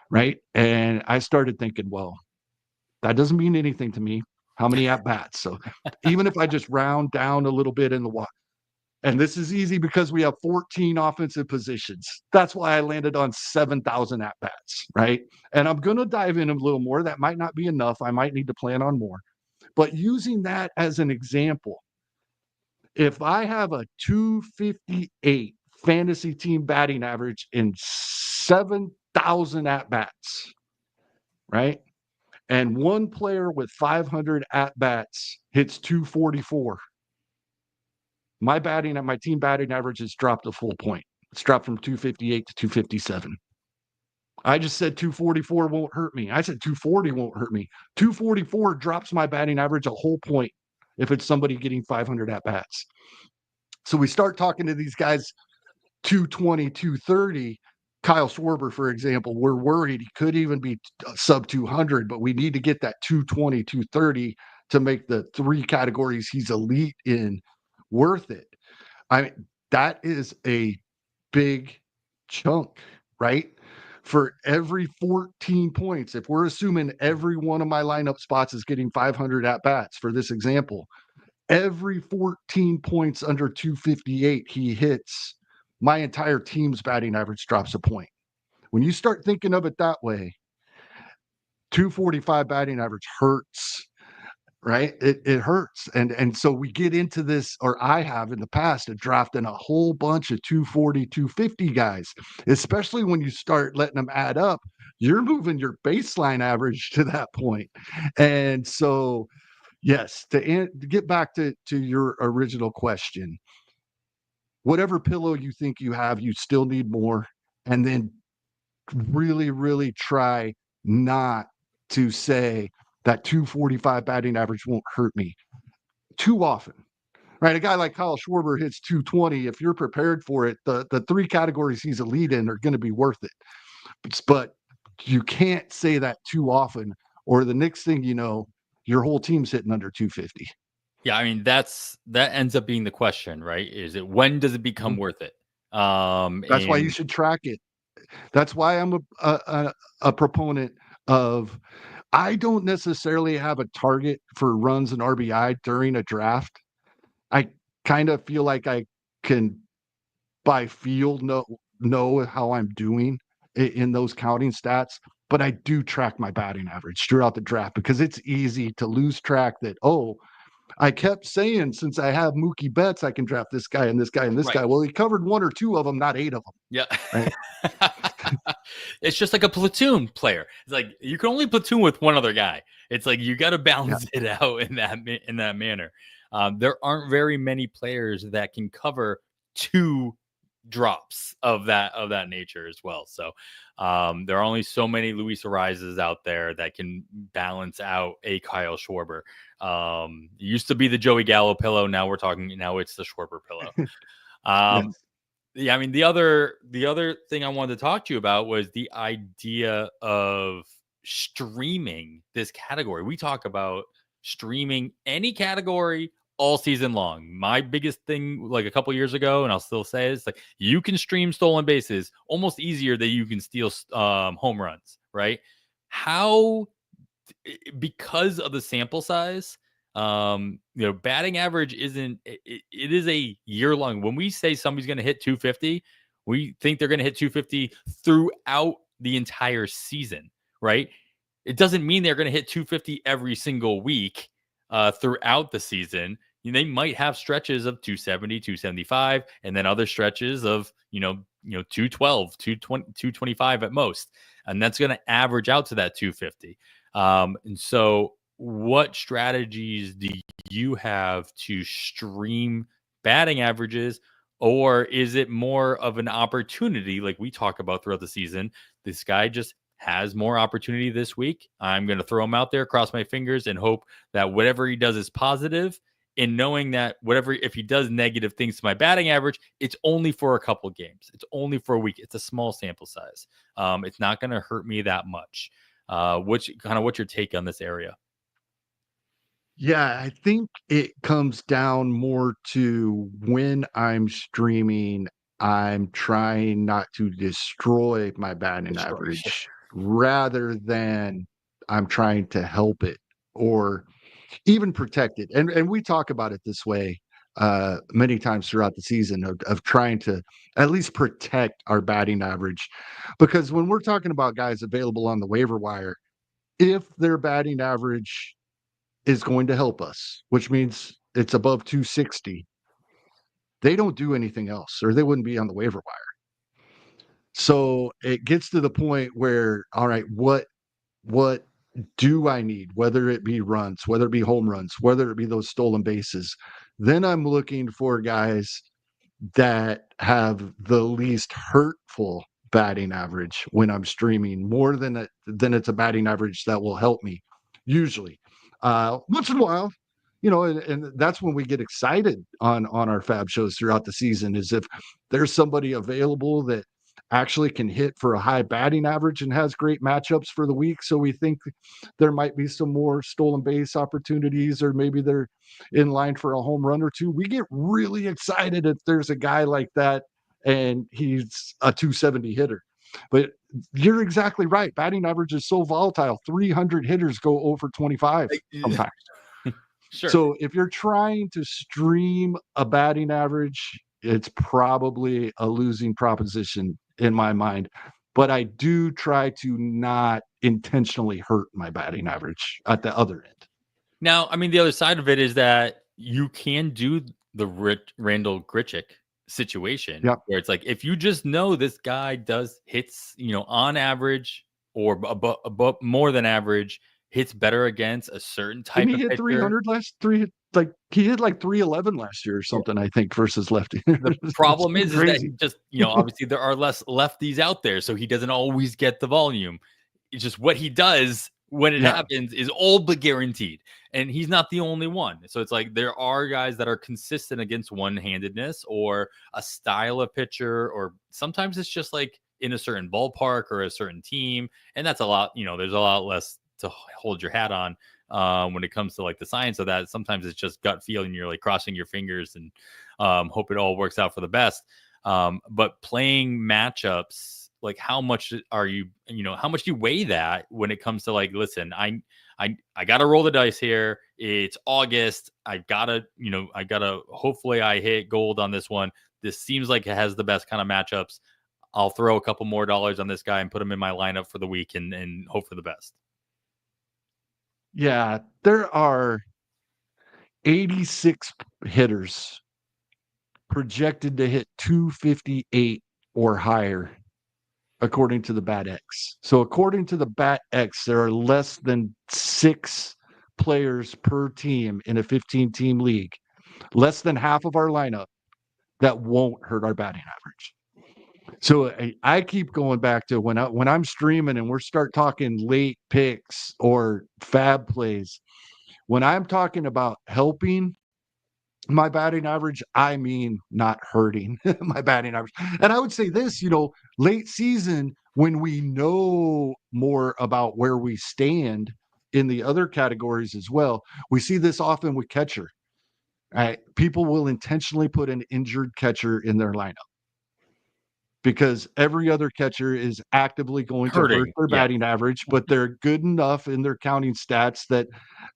right? And I started thinking, well, that doesn't mean anything to me. How many at bats? So even if I just round down a little bit in the walk, and this is easy because we have 14 offensive positions. That's why I landed on 7,000 at bats, right? And I'm going to dive in a little more. That might not be enough. I might need to plan on more. But using that as an example, if I have a 258 fantasy team batting average in 7,000 at bats, right? And one player with 500 at bats hits 244. My team batting average has dropped a full point. It's dropped from 258 to 257. I just said 244 won't hurt me. I said 240 won't hurt me. 244 drops my batting average a whole point if it's somebody getting 500 at bats. So we start talking to these guys 220, 230. Kyle Schwarber, for example, we're worried he could even be sub 200, but we need to get that 220, 230 to make the three categories he's elite in worth it. I mean, that is a big chunk, right? For every 14 points, if we're assuming every one of my lineup spots is getting 500 at bats for this example, every 14 points under 258 he hits, my entire team's batting average drops a point. When you start thinking of it that way, 245 batting average hurts, right? It hurts. And so we get into this, or I have in the past, drafting a whole bunch of 240, 250 guys, especially when you start letting them add up, you're moving your baseline average to that point. And so, yes, to get back to your original question, whatever pillow you think you have, you still need more. And then really, really try not to say that 245 batting average won't hurt me too often. Right, a guy like Kyle Schwarber hits 220. If you're prepared for it, the three categories he's a lead in are going to be worth it. But you can't say that too often, or the next thing you know, your whole team's hitting under 250. Yeah, I mean that ends up being the question, right? Is it when does it become worth it? That's why you And should track it. That's why I'm a proponent of. I don't necessarily have a target for runs and RBI during a draft. I kind of feel like I can by feel know how I'm doing in those counting stats, but I do track my batting average throughout the draft because it's easy to lose track that, oh, I kept saying since I have Mookie Betts, I can draft this guy and this guy and this right. guy. Well, he covered one or two of them, not 8 of them. Yeah. Right. It's just like a platoon player. It's like you can only platoon with one other guy. It's like you got to balance it out in that manner. There aren't very many players that can cover two drops of that nature as well. So there are only so many Luis Arises out there that can balance out a Kyle Schwarber. It used to be the Joey Gallo pillow. Now it's the Schwarber pillow. Yes. Yeah, I mean the other thing I wanted to talk to you about was the idea of streaming this category. We talk about streaming any category all season long. My biggest thing, like a couple years ago, and I'll still say it's like you can stream stolen bases almost easier than you can steal home runs, right? How, because of the sample size, batting average isn't it is a year long. When we say somebody's going to hit 250, we think they're going to hit 250 throughout the entire season, right? It doesn't mean they're going to hit 250 every single week throughout the season. They might have stretches of 270, 275, and then other stretches of 212, 220, 225 at most, and that's going to average out to that 250. And so what strategies do you have to stream batting averages, or is it more of an opportunity like we talk about throughout the season? This guy just has more opportunity this week. I'm going to throw him out there, cross my fingers, and hope that whatever he does is positive. In knowing that if he does negative things to my batting average, it's only for a couple games. It's only for a week. It's a small sample size. It's not going to hurt me that much. What's your take on this area? Yeah, I think it comes down more to when I'm streaming, I'm trying not to destroy my batting average rather than I'm trying to help it or even protect it. And we talk about it this way many times throughout the season of trying to at least protect our batting average. Because when we're talking about guys available on the waiver wire, if their batting average is going to help us, which means it's above 260. They don't do anything else, or they wouldn't be on the waiver wire. So it gets to the point where, all right, what do I need? Whether it be runs, whether it be home runs, whether it be those stolen bases, then I'm looking for guys that have the least hurtful batting average when I'm streaming, more than it's a batting average that will help me. Usually, once in a while, and that's when we get excited on our fab shows throughout the season, is if there's somebody available that actually can hit for a high batting average and has great matchups for the week. So we think there might be some more stolen base opportunities, or maybe they're in line for a home run or two. We get really excited if there's a guy like that and he's a 270 hitter. But you're exactly right. Batting average is so volatile. 300 hitters go over 25 sometimes. Sure. So if you're trying to stream a batting average, it's probably a losing proposition in my mind. But I do try to not intentionally hurt my batting average at the other end. Now, I mean, the other side of it is that you can do the Randall Grichuk situation, Yep. where it's like, if you just know this guy does hits, on average or above more than average, hits better against a certain type Didn't he of hit pitcher. 300 he hit like 311 last year or something, I think, versus lefty. The problem is that he crazy. just, obviously there are less lefties out there, so he doesn't always get the volume. It's just what he does when it happens is all but guaranteed. And he's not the only one. So it's like there are guys that are consistent against one-handedness or a style of pitcher, or sometimes it's just like in a certain ballpark or a certain team. And that's a lot, there's a lot less to hold your hat on when it comes to like the science of that. Sometimes it's just gut feeling. You're like crossing your fingers and hope it all works out for the best. But playing matchups, like how much are you, how much do you weigh that when it comes to like, listen, I gotta roll the dice here. It's August. I gotta hopefully I hit gold on this one. This seems like it has the best kind of matchups. I'll throw a couple more dollars on this guy and put him in my lineup for the week and hope for the best. Yeah, there are 86 hitters projected to hit 258 or higher, according to the Bat X. So according to the Bat X, there are less than 6 players per team in a 15-team league, less than half of our lineup, that won't hurt our batting average. So I keep going back to when I'm streaming and we're start talking late picks or fab plays. When I'm talking about helping my batting average, I mean not hurting my batting average. And I would say this, late season, when we know more about where we stand in the other categories as well, we see this often with catcher. People will intentionally put an injured catcher in their lineup because every other catcher is actively going to hurt their batting average, but they're good enough in their counting stats that,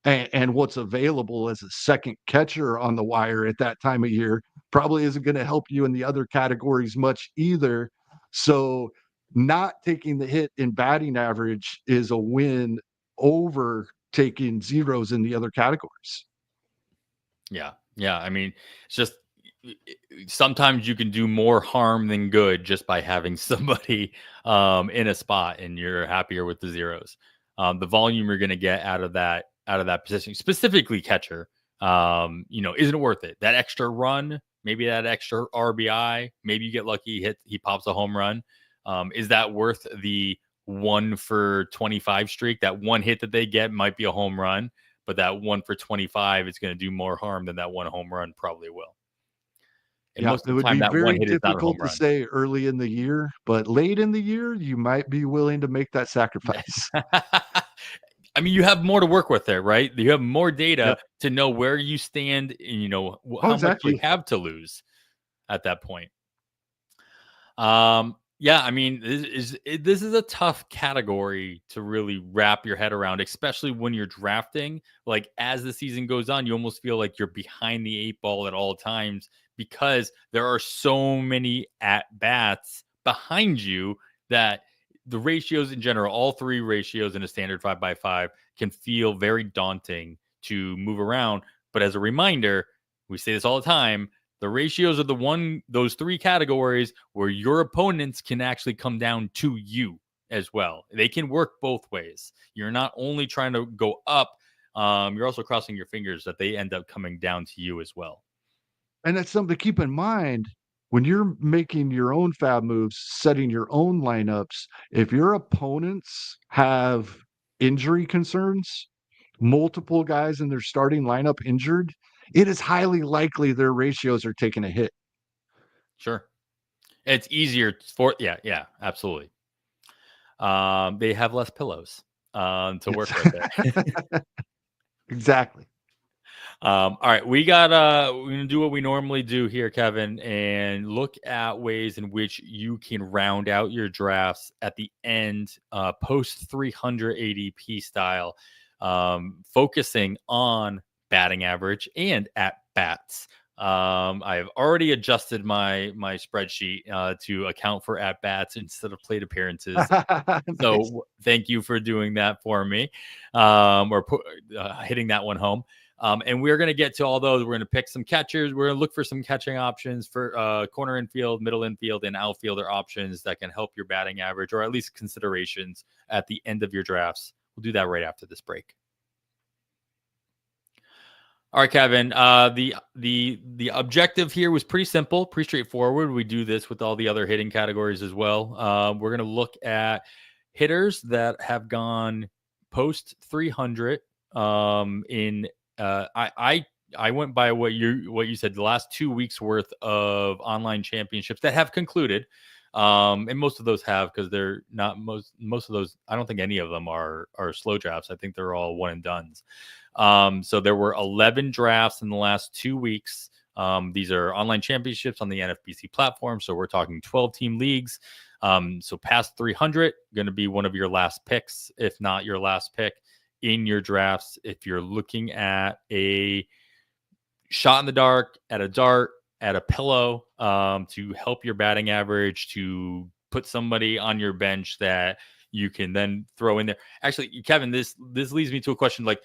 and what's available as a second catcher on the wire at that time of year probably isn't going to help you in the other categories much either. So not taking the hit in batting average is a win over taking zeros in the other categories. Yeah. Yeah. I mean, it's just sometimes you can do more harm than good just by having somebody in a spot and you're happier with the zeros. The volume you're going to get out of that position, specifically catcher, isn't worth it. That extra run, maybe that extra RBI, maybe you get lucky, he pops a home run. Is that worth the 1 for 25 streak? That one hit that they get might be a home run, but that 1 for 25 is going to do more harm than that one home run probably will. And most of the time, that one hit is not a home run. It would be very difficult to say early in the year, but late in the year, you might be willing to make that sacrifice. I mean, you have more to work with there, right? You have more data to know where you stand and, how much you have to lose at that point. Yeah, I mean, this is a tough category to really wrap your head around, especially when you're drafting. Like as the season goes on, you almost feel like you're behind the 8 ball at all times because there are so many at bats behind you that the ratios in general, all 3 ratios in a standard 5x5, can feel very daunting to move around. But as a reminder, we say this all the time, the ratios are those three categories where your opponents can actually come down to you as well. They can work both ways. You're not only trying to go up, you're also crossing your fingers that they end up coming down to you as well. And that's something to keep in mind when you're making your own fab moves, setting your own lineups. If your opponents have injury concerns, multiple guys in their starting lineup injured, it is highly likely their ratios are taking a hit. Sure. It's easier yeah, absolutely. They have less pillows to work with there. Exactly. All right, we're gonna do what we normally do here, Kevin, and look at ways in which you can round out your drafts at the end, post 300 ADP style, focusing on batting average and at bats. I've already adjusted my spreadsheet to account for at bats instead of plate appearances. Nice. So thank you for doing that for me, hitting that one home. And we're going to get to all those. We're going to pick some catchers. We're going to look for some catching options for corner infield, middle infield, and outfielder options that can help your batting average, or at least considerations at the end of your drafts. We'll do that right after this break. All right, Kevin. The objective here was pretty simple, pretty straightforward. We do this with all the other hitting categories as well. We're going to look at hitters that have gone post 300 in I went by what you said, the last 2 weeks worth of online championships that have concluded. And most of those have, because they're not most of those. I don't think any of them are slow drafts. I think they're all one and dones. So there were 11 drafts in the last 2 weeks. These are online championships on the NFBC platform. So we're talking 12-team leagues. So past 300, going to be one of your last picks, if not your last pick in your drafts. If you're looking at a shot in the dark, at a dart, at a pillow, to help your batting average, to put somebody on your bench that you can then throw in there. Actually, Kevin, this leads me to a question. Like,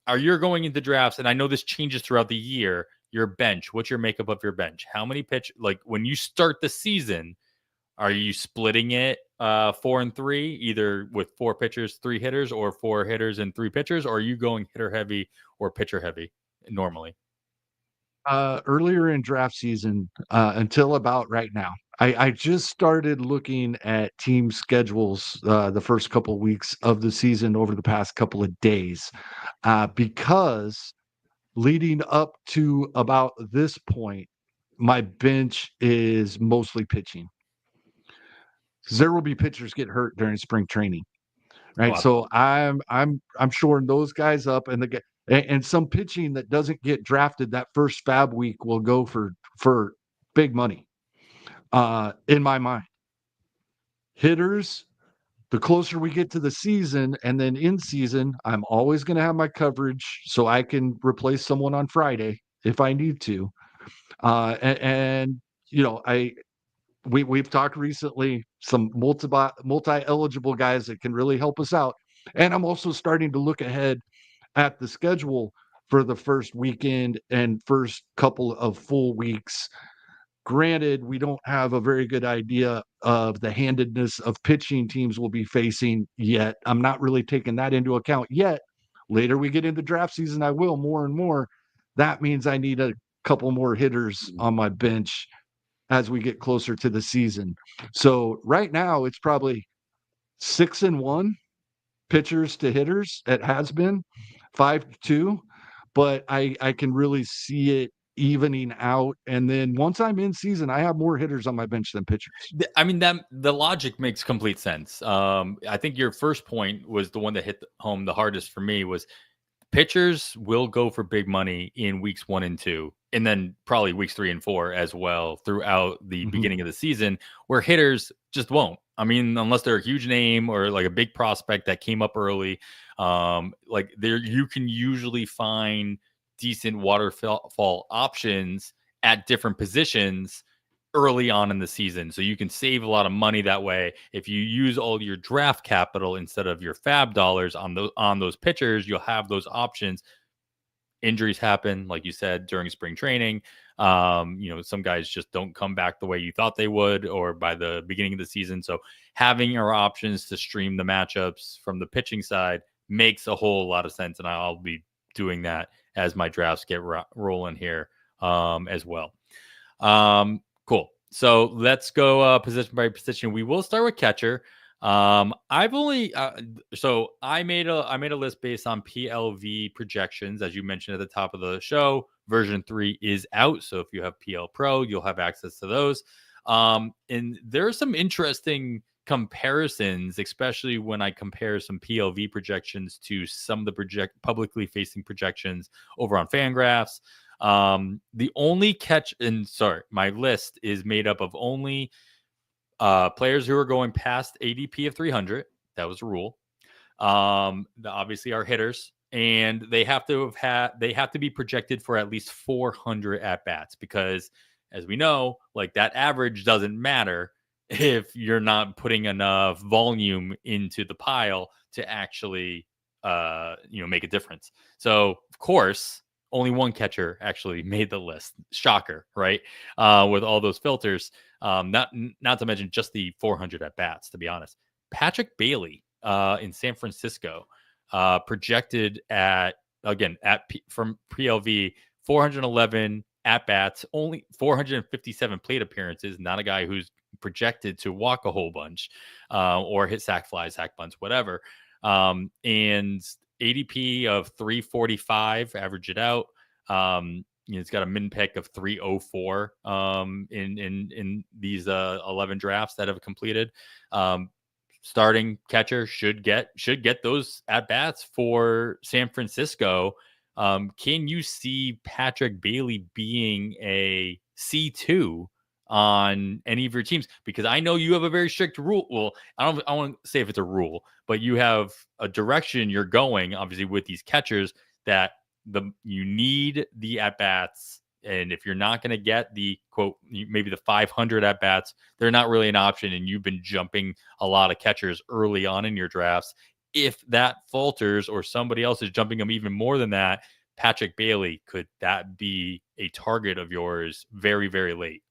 are you going into drafts? And I know this changes throughout the year. Your bench, what's your makeup of your bench? How many pitch? Like, when you start the season, are you splitting it 4 and 3, either with 4 pitchers, 3 hitters, or 4 hitters and 3 pitchers? Or are you going hitter heavy or pitcher heavy normally? Earlier in draft season, until about right now, I just started looking at team schedules the first couple of weeks of the season over the past couple of days, because leading up to about this point, my bench is mostly pitching. There will be pitchers get hurt during spring training, right? Oh, So I'm shoring those guys up, and and some pitching that doesn't get drafted that first fab week will go for big money. In my mind, hitters, the closer we get to the season, and then in season, I'm always going to have my coverage so I can replace someone on Friday if I need to. And you know, we've talked recently some multi-eligible guys that can really help us out. And I'm also starting to look ahead at the schedule for the first weekend and first couple of full weeks. Granted, we don't have a very good idea of the handedness of pitching teams will be facing yet. I'm not really taking that into account yet. Later we get into draft season, I will more and more. That means I need a couple more hitters on my bench as we get closer to the season. So right now it's probably 6-1 pitchers to hitters. It has been 5-2, but I can really see it evening out. And then once I'm in season, I have more hitters on my bench than pitchers. I mean, that the logic makes complete sense. I think your first point was the one that hit home the hardest for me. Was pitchers will go for big money in weeks 1 and 2, and then probably weeks 3 and 4 as well throughout the beginning of the season, where hitters just won't. I mean, unless they're a huge name or like a big prospect that came up early, like there you can usually find decent waterfall options at different positions early on in the season. So you can save a lot of money that way. If you use all your draft capital instead of your fab dollars on those pitchers, you'll have those options injuries happen, like you said, during spring training. Some guys just don't come back the way you thought they would, or by the beginning of the season. So having our options to stream the matchups from the pitching side makes a whole lot of sense, and I'll be doing that as my drafts get rolling here as well. Cool. So let's go position by position. We will start with catcher. I've only so I made a list based on PLV projections, as you mentioned at the top of the show. Version 3 is out, so if you have PL Pro, you'll have access to those. And there are some interesting comparisons, especially when I compare some PLV projections to some of the publicly facing projections over on Fangraphs. The only my list is made up of only players who are going past ADP of 300. That was a rule. Obviously our hitters, and they have to be projected for at least 400 at bats, because as we know, like, that average doesn't matter if you're not putting enough volume into the pile to actually make a difference. So of course only one catcher actually made the list. Shocker, right? With all those filters. Not to mention just the 400 at bats, to be honest. Patrick Bailey in San Francisco projected from PLV 411 at bats, only 457 plate appearances. Not a guy who's projected to walk a whole bunch or hit sac flies, hack bunts, whatever. And ADP of 345, average it out. It's got a min pick of 304 in these 11 drafts that have completed. Starting catcher should get those at bats for San Francisco. Can you see Patrick Bailey being a C2 on any of your teams? Because I know you have a very strict rule. Well, I want to say if it's a rule, but you have a direction you're going, obviously, with these catchers, that you need the at bats. And if you're not going to get the quote, maybe the 500 at bats, they're not really an option. And you've been jumping a lot of catchers early on in your drafts. If that falters or somebody else is jumping them even more than that, Patrick Bailey, could that be a target of yours very, very late?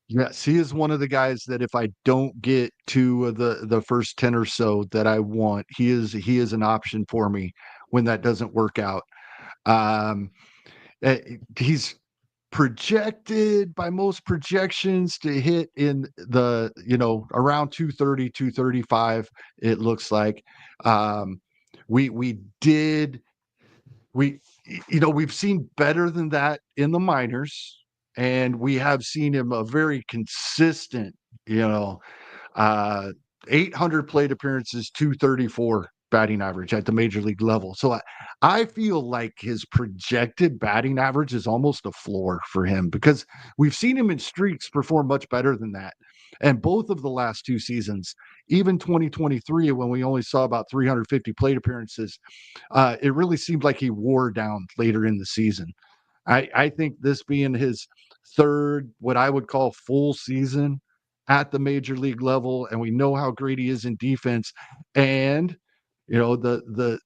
Yes, he is one of the guys that if I don't get to the first 10 or so that I want, he is an option for me when that doesn't work out. He's projected by most projections to hit in the, around 230, 235, it looks like. We've seen better than that in the minors, and we have seen him a very consistent, 800 plate appearances, 234 batting average at the major league level. So I feel like his projected batting average is almost a floor for him, because we've seen him in streaks perform much better than that. And both of the last two seasons, even 2023, when we only saw about 350 plate appearances, it really seemed like he wore down later in the season. I think this being his third, what I would call full season at the major league level, and we know how great he is in defense, and the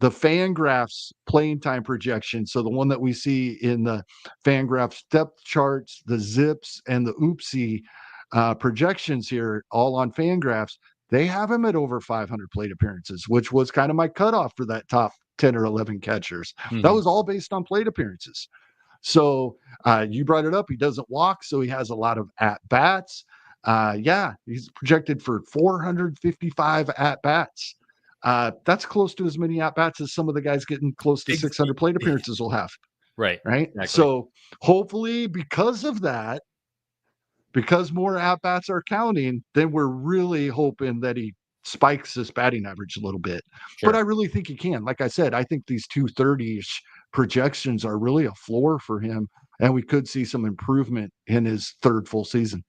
Fangraphs playing time projection. So the one that we see in the Fangraphs depth charts, the Zips and the Oopsie projections here, all on Fangraphs, they have him at over 500 plate appearances, which was kind of my cutoff for that top 10 or 11 catchers. Mm-hmm. That was all based on plate appearances. So you brought it up. He doesn't walk, so he has a lot of at bats. He's projected for 455 at bats. That's close to as many at bats as some of the guys getting close to 600 plate appearances will have. Right. Exactly. So hopefully, because of that, because more at bats are counting, then we're really hoping that he spikes this batting average a little bit. Sure. But I really think he can. Like I said, I think these 230-ish projections are really a floor for him, and we could see some improvement in his third full season.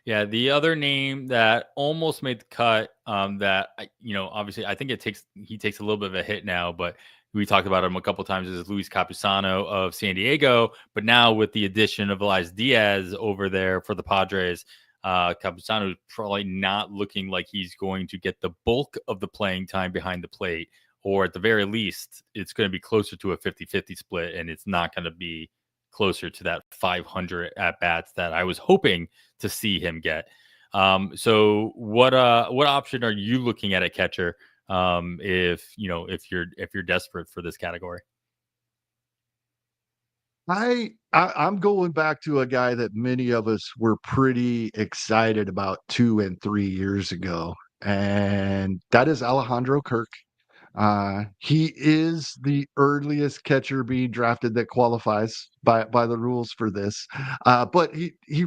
Yeah, the other name that almost made the cut, that obviously I think he takes a little bit of a hit now, but we talked about him a couple of times, is Luis Campusano of San Diego. But now with the addition of Elias Diaz over there for the Padres, Campusano is probably not looking like he's going to get the bulk of the playing time behind the plate or at the very least, it's going to be closer to a 50-50 split, and it's not going to be closer to that 500 at bats that I was hoping to see him get. So what option are you looking at catcher? If you're desperate for this category. I'm going back to a guy that many of us were pretty excited about 2 and 3 years ago, and that is Alejandro Kirk. He is the earliest catcher being drafted that qualifies by the rules for this. But he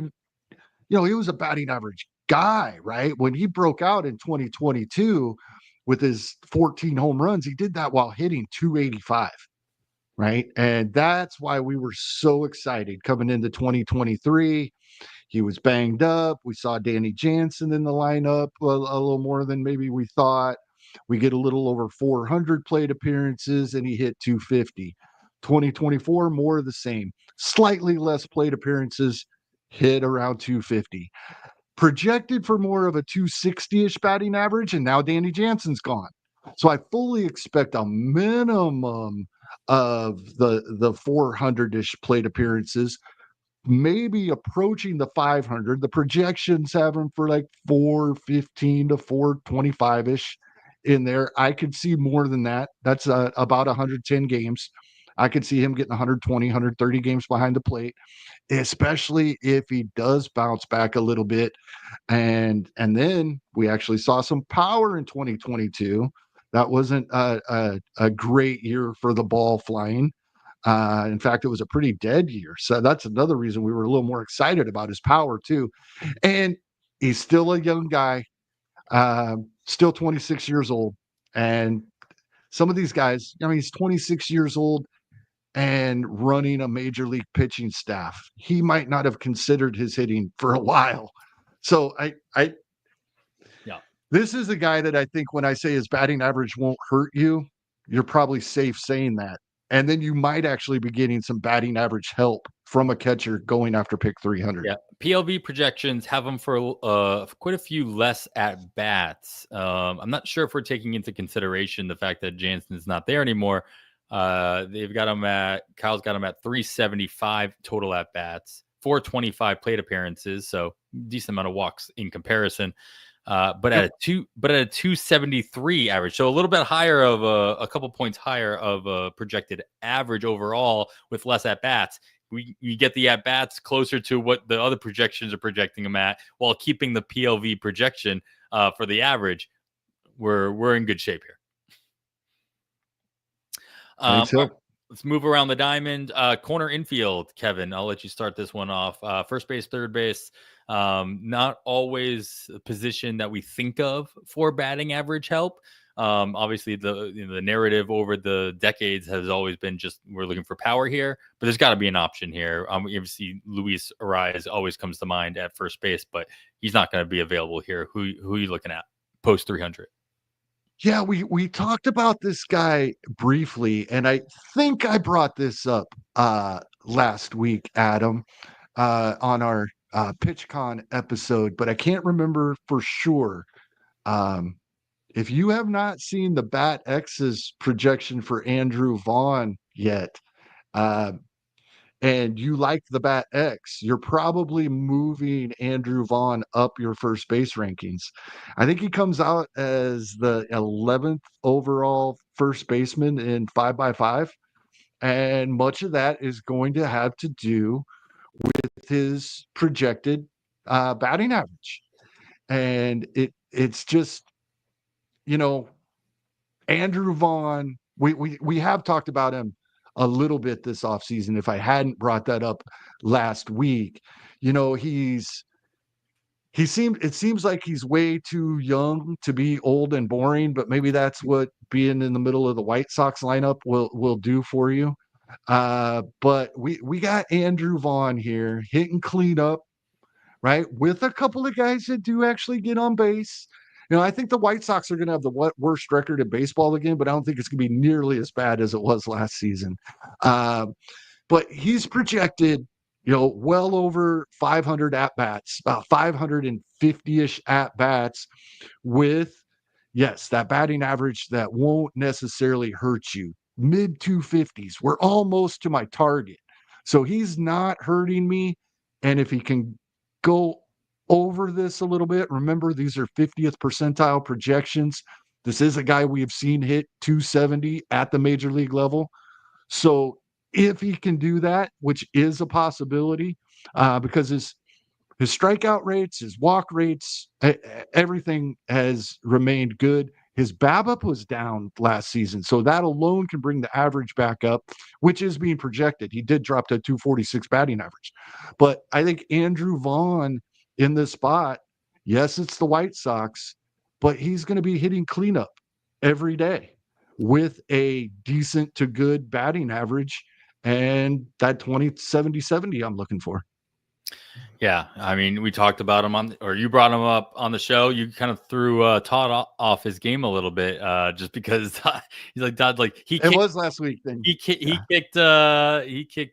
was a batting average guy, right? When he broke out in 2022 with his 14 home runs, he did that while hitting 285. Right. And that's why we were so excited coming into 2023. He was banged up. We saw Danny Jansen in the lineup a little more than maybe we thought. We get a little over 400 plate appearances, and he hit 250. 2024, more of the same. Slightly less plate appearances, hit around 250. Projected for more of a 260-ish batting average, and now Danny Jansen's gone. So I fully expect a minimum of the 400-ish plate appearances, maybe approaching the 500. The projections have him for like 415 to 425-ish in there. I could see more than that. That's about 110 games. I could see him getting 120, 130 games behind the plate, especially if he does bounce back a little bit. And then we actually saw some power in 2022. That wasn't a great year for the ball flying. In fact, it was a pretty dead year. So that's another reason we were a little more excited about his power too. And he's still a young guy, still 26 years old. And some of these guys, I mean, he's 26 years old and running a major league pitching staff. He might not have considered his hitting for a while. So Yeah. This is a guy that I think when I say his batting average won't hurt you, you're probably safe saying that. And then you might actually be getting some batting average help from a catcher going after pick 300. Yeah, PLV projections have them for quite a few less at bats. I'm not sure if we're taking into consideration the fact that Jansen's not there anymore. They've got him at Kyle's got him at 375 total at bats, 425 plate appearances, so decent amount of walks in comparison. But at a 273 average, so a little bit higher of a couple points higher of a projected average overall with less at bats. You get the at bats closer to what the other projections are projecting them at, while keeping the PLV projection for the average. We're in good shape here. Let's move around the diamond. Corner infield, Kevin. I'll let you start this one off. First base, third base. Not always a position that we think of for batting average help. Obviously, the narrative over the decades has always been just we're looking for power here, but there's got to be an option here. Obviously, Luis Ariz always comes to mind at first base, but he's not going to be available here. Who are you looking at post 300? Yeah, we talked about this guy briefly, and I think I brought this up last week, Adam, on our PitchCon episode, but I can't remember for sure. If you have not seen the Bat X's projection for Andrew Vaughn yet, and you like the Bat X, you're probably moving Andrew Vaughn up your first base rankings. I think he comes out as the 11th overall first baseman in 5x5. And much of that is going to have to do with his projected batting average. And it's just, Andrew Vaughn, we have talked about him a little bit this offseason. If I hadn't brought that up last week, it seems like he's way too young to be old and boring, but maybe that's what being in the middle of the White Sox lineup will do for you. But we got Andrew Vaughn here hitting cleanup, right? With a couple of guys that do actually get on base. I think the White Sox are going to have the worst record in baseball again, but I don't think it's going to be nearly as bad as it was last season. But he's projected, well over 500 at-bats, about 550-ish at-bats with Yes, that batting average that won't necessarily hurt you. Mid 250s. We're almost to my target. So he's not hurting me. And if he can go over this a little bit, remember these are 50th percentile projections. This is a guy we have seen hit 270 at the major league level. So if he can do that, which is a possibility, because his strikeout rates, his walk rates, everything has remained good. His BABIP was down last season, so that alone can bring the average back up, which is being projected. He did drop to 246 batting average. But I think Andrew Vaughn in this spot, yes, it's the White Sox, but he's going to be hitting cleanup every day with a decent to good batting average and that 20-70-70 I'm looking for. Yeah, I mean, we talked about him or you brought him up on the show. You kind of threw Todd off his game a little bit, just because he's like Todd, like it was last week. Then he kicked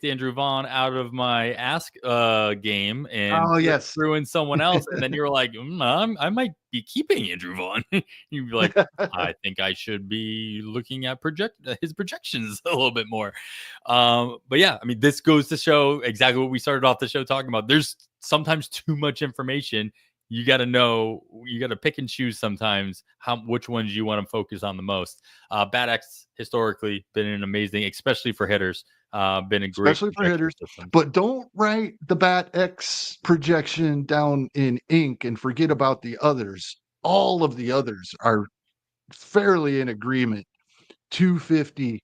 Andrew Vaughn out of my Ask game and yes, threw in someone else, and then you were like, I might be keeping Andrew Vaughn. You'd be like, I think I should be looking at his projections a little bit more. But yeah, I mean, this goes to show exactly what we started off the show talking about. There's sometimes too much information. You got to know, you got to pick and choose sometimes which ones you want to focus on the most. BATX historically been an amazing, especially for hitters, been a great, especially for hitters. System. But don't write the BATX projection down in ink and forget about the others. All of the others are fairly in agreement. 250,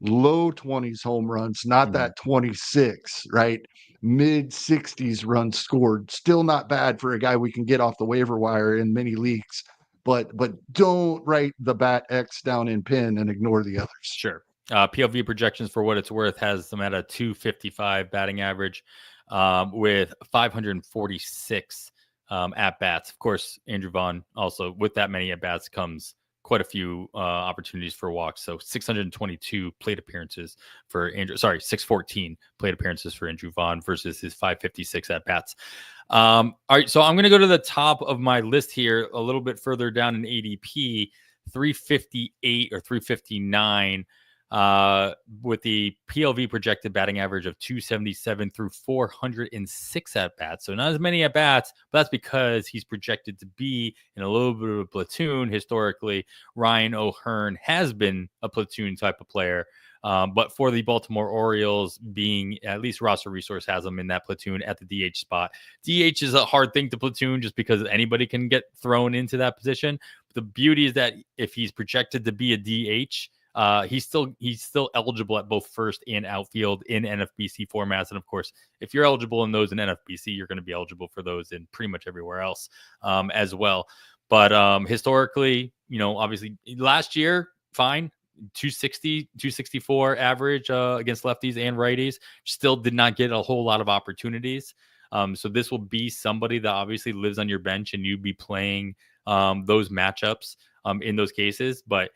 low 20s home runs, not that 26, right? Mid 60s runs scored. Still not bad for a guy we can get off the waiver wire in many leagues. But don't write the BATX down in pen and ignore the others. Sure. PLV projections, for what it's worth, has them at a 255 batting average, with 546 at bats. Of course, Andrew Vaughn also, with that many at bats comes quite a few opportunities for walks. So 622 plate appearances for 614 plate appearances for Andrew Vaughn versus his 556 at bats. All right, so I'm going to go to the top of my list here, a little bit further down in ADP, 358 or 359. With the PLV projected batting average of 277 through 406 at bats. So not as many at bats, but that's because he's projected to be in a little bit of a platoon. Historically, Ryan O'Hearn has been a platoon type of player. But for the Baltimore Orioles, being at least roster resource has them in that platoon at the DH spot. DH is a hard thing to platoon just because anybody can get thrown into that position. But the beauty is that if he's projected to be a DH, he's still eligible at both first and outfield in NFBC formats. And of course, if you're eligible in those in NFBC, you're going to be eligible for those in pretty much everywhere else as well. But historically, obviously last year, fine. 260, 264 average against lefties and righties. Still did not get a whole lot of opportunities. So this will be somebody that obviously lives on your bench and you'd be playing those matchups in those cases. But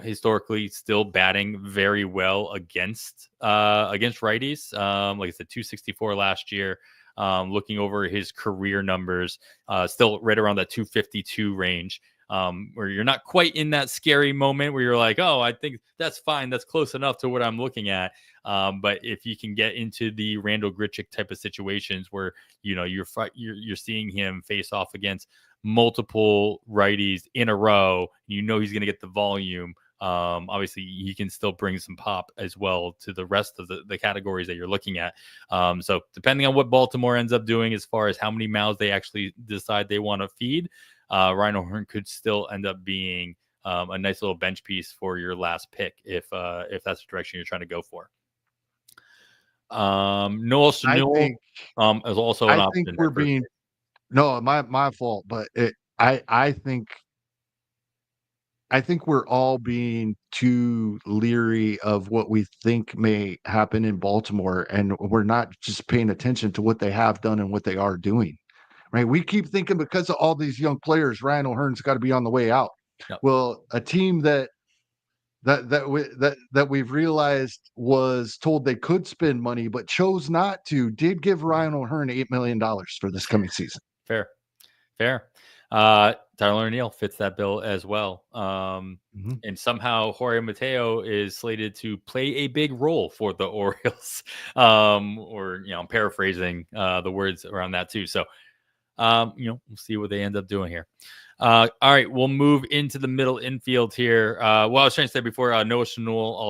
historically still batting very well against righties. Like I said, 264 last year. Looking over his career numbers, still right around that 252 range, where you're not quite in that scary moment where you're like, oh, I think that's fine. That's close enough to what I'm looking at. But if you can get into the Randall Grichuk type of situations where, you're seeing him face off against multiple righties in a row, he's going to get the volume. Obviously he can still bring some pop as well to the rest of the categories that you're looking at. So depending on what Baltimore ends up doing as far as how many mouths they actually decide they want to feed, Ryan O'Hearn could still end up being a nice little bench piece for your last pick if that's the direction you're trying to go for. Noel Schanuel is also an option. I think we're being my fault, but I think we're all being too leery of what we think may happen in Baltimore, and we're not just paying attention to what they have done and what they are doing. Right? We keep thinking because of all these young players, Ryan O'Hearn's got to be on the way out. Yep. Well, a team that we've realized was told they could spend money but chose not to did give Ryan O'Hearn $8 million for this coming season. Fair. Tyler O'Neill fits that bill as well. Mhm. And somehow Jorge Mateo is slated to play a big role for the Orioles. Or, I'm paraphrasing the words around that too. So, we'll see what they end up doing here. All right, we'll move into the middle infield here. I was trying to say before, Nolan Schanuel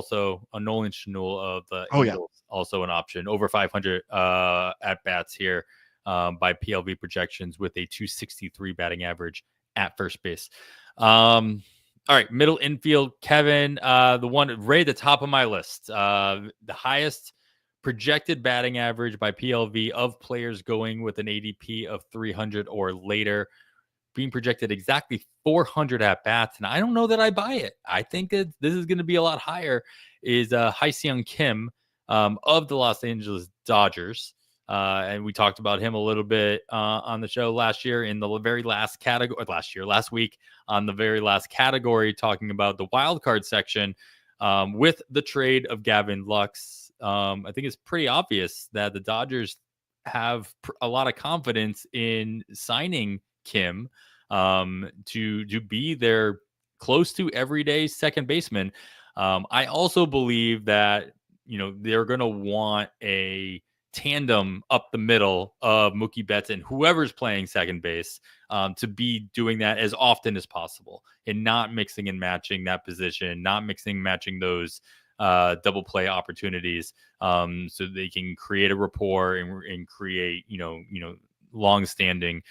of the Oh, yeah. Angels, also an option, over 500 at bats here by PLV projections with a 263 batting average at first base. All right, middle infield, Kevin, the one right at the top of my list, the highest projected batting average by PLV of players going with an ADP of 300 or later, being projected exactly 400 at bats. And I don't know that I buy it. I think that this is going to be a lot higher. Is Hyseung Kim of the Los Angeles Dodgers. And we talked about him a little bit on the show last year in the very last category, last week on the very last category, talking about the wild card section with the trade of Gavin Lux. I think it's pretty obvious that the Dodgers have a lot of confidence in signing Kim to be their close to everyday second baseman. I also believe that they're going to want a tandem up the middle of Mookie Betts and whoever's playing second base to be doing that as often as possible and not mixing and matching that position, not mixing and matching those double play opportunities, so they can create a rapport and create long-standing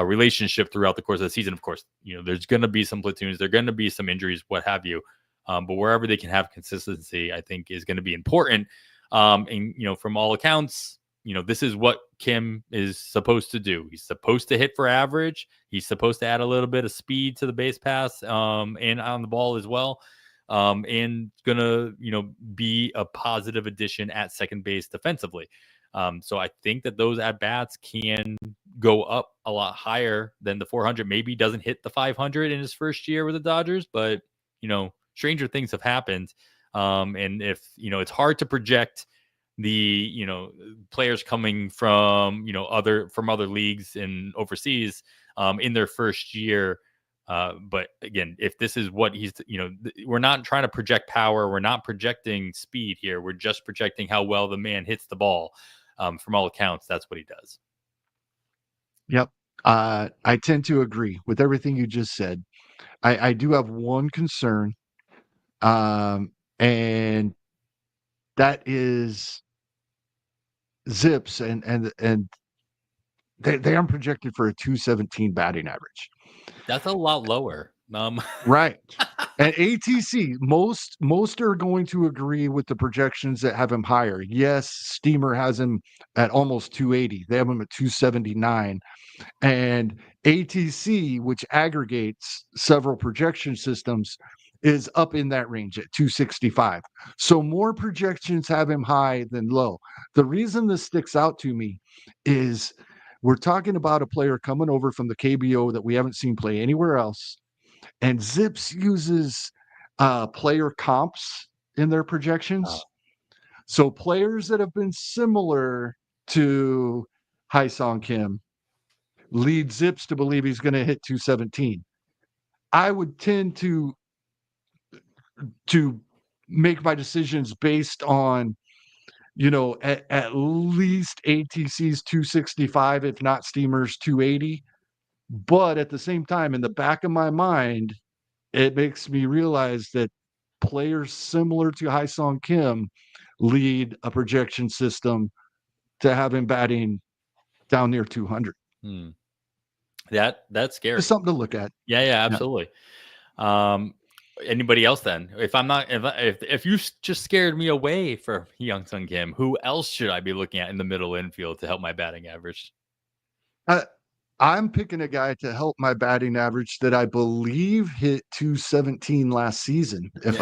relationship throughout the course of the season. Of course, there's going to be some platoons, there's going to be some injuries, what have you. But wherever they can have consistency, I think is going to be important. And from all accounts, this is what Kim is supposed to do. He's supposed to hit for average. He's supposed to add a little bit of speed to the base pass, and on the ball as well. And gonna, be a positive addition at second base defensively. So I think that those at bats can go up a lot higher than the 400. Maybe doesn't hit the 500 in his first year with the Dodgers, but stranger things have happened. And if it's hard to project the players coming from other leagues and overseas in their first year. But again, if this is what he's, we're not trying to project power. We're not projecting speed here. We're just projecting how well the man hits the ball. From all accounts, that's what he does. Yep. I tend to agree with everything you just said. I do have one concern, and that is Zips, and they are projected for a 217 batting average. That's a lot lower. Right. And ATC, most are going to agree with the projections that have him higher. Yes, Steamer has him at almost 280. They have him at 279. And ATC, which aggregates several projection systems, is up in that range at 265. So more projections have him high than low. The reason this sticks out to me is we're talking about a player coming over from the KBO that we haven't seen play anywhere else. And Zips uses player comps in their projections. So players that have been similar to Song Kim lead Zips to believe he's going to hit 217. I would tend to make my decisions based on, at least ATC's 265, if not Steamer's 280. But at the same time, in the back of my mind, it makes me realize that players similar to Song Kim lead a projection system to have him batting down near 200. That's scary. Just something to look at. Yeah, absolutely. Anybody else then? If I'm not, if you just scared me away from Hyun-Sung Kim, who else should I be looking at in the middle infield to help my batting average? I'm picking a guy to help my batting average that I believe hit 217 last season, if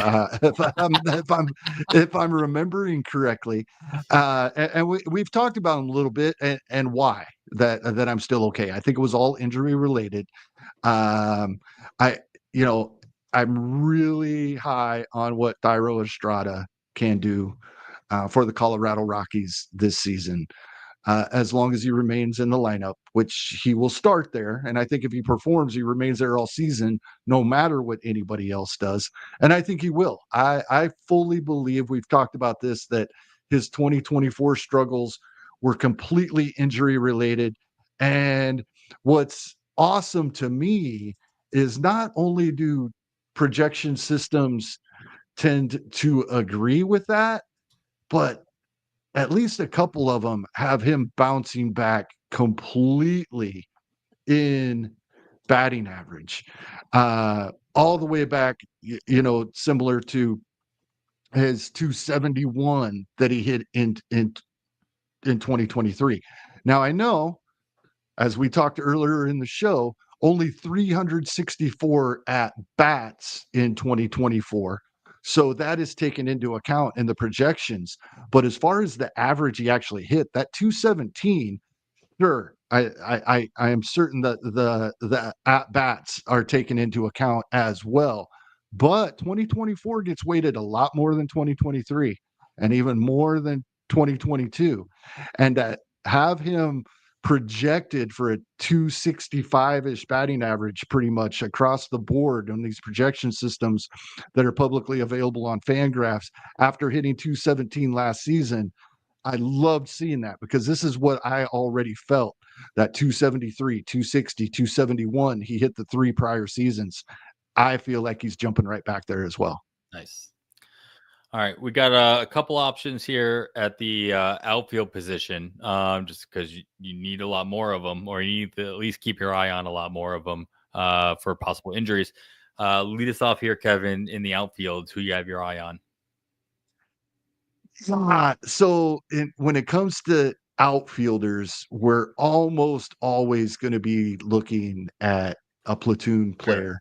I'm remembering correctly. And we've talked about him a little bit and why that I'm still okay. I think it was all injury related. I I'm really high on what Thairo Estrada can do for the Colorado Rockies this season. as long as he remains in the lineup, which he will start there. And I think if he performs, he remains there all season, no matter what anybody else does. And I think he will. I fully believe, we've talked about this, that his 2024 struggles were completely injury related. And what's awesome to me is not only do projection systems tend to agree with that, but at least a couple of them have him bouncing back completely in batting average, all the way back, similar to his 271 that he hit in 2023. Now, I know, as we talked earlier in the show, only 364 at bats in 2024. So that is taken into account in the projections. But as far as the average he actually hit, that 217, sure, I am certain that the at bats are taken into account as well. But 2024 gets weighted a lot more than 2023, and even more than 2022. And have him projected for a 265-ish batting average pretty much across the board on these projection systems that are publicly available on Fangraphs after hitting 217 last season. I loved seeing that, because this is what I already felt, that 273, 260, 271, he hit the 3 prior seasons. I feel like he's jumping right back there as well. Nice. All right, we got a couple options here at the outfield position, just because you need a lot more of them, or you need to at least keep your eye on a lot more of them for possible injuries. Lead us off here, Kevin, in the outfield. Who you have your eye on? So when it comes to outfielders, we're almost always going to be looking at a platoon player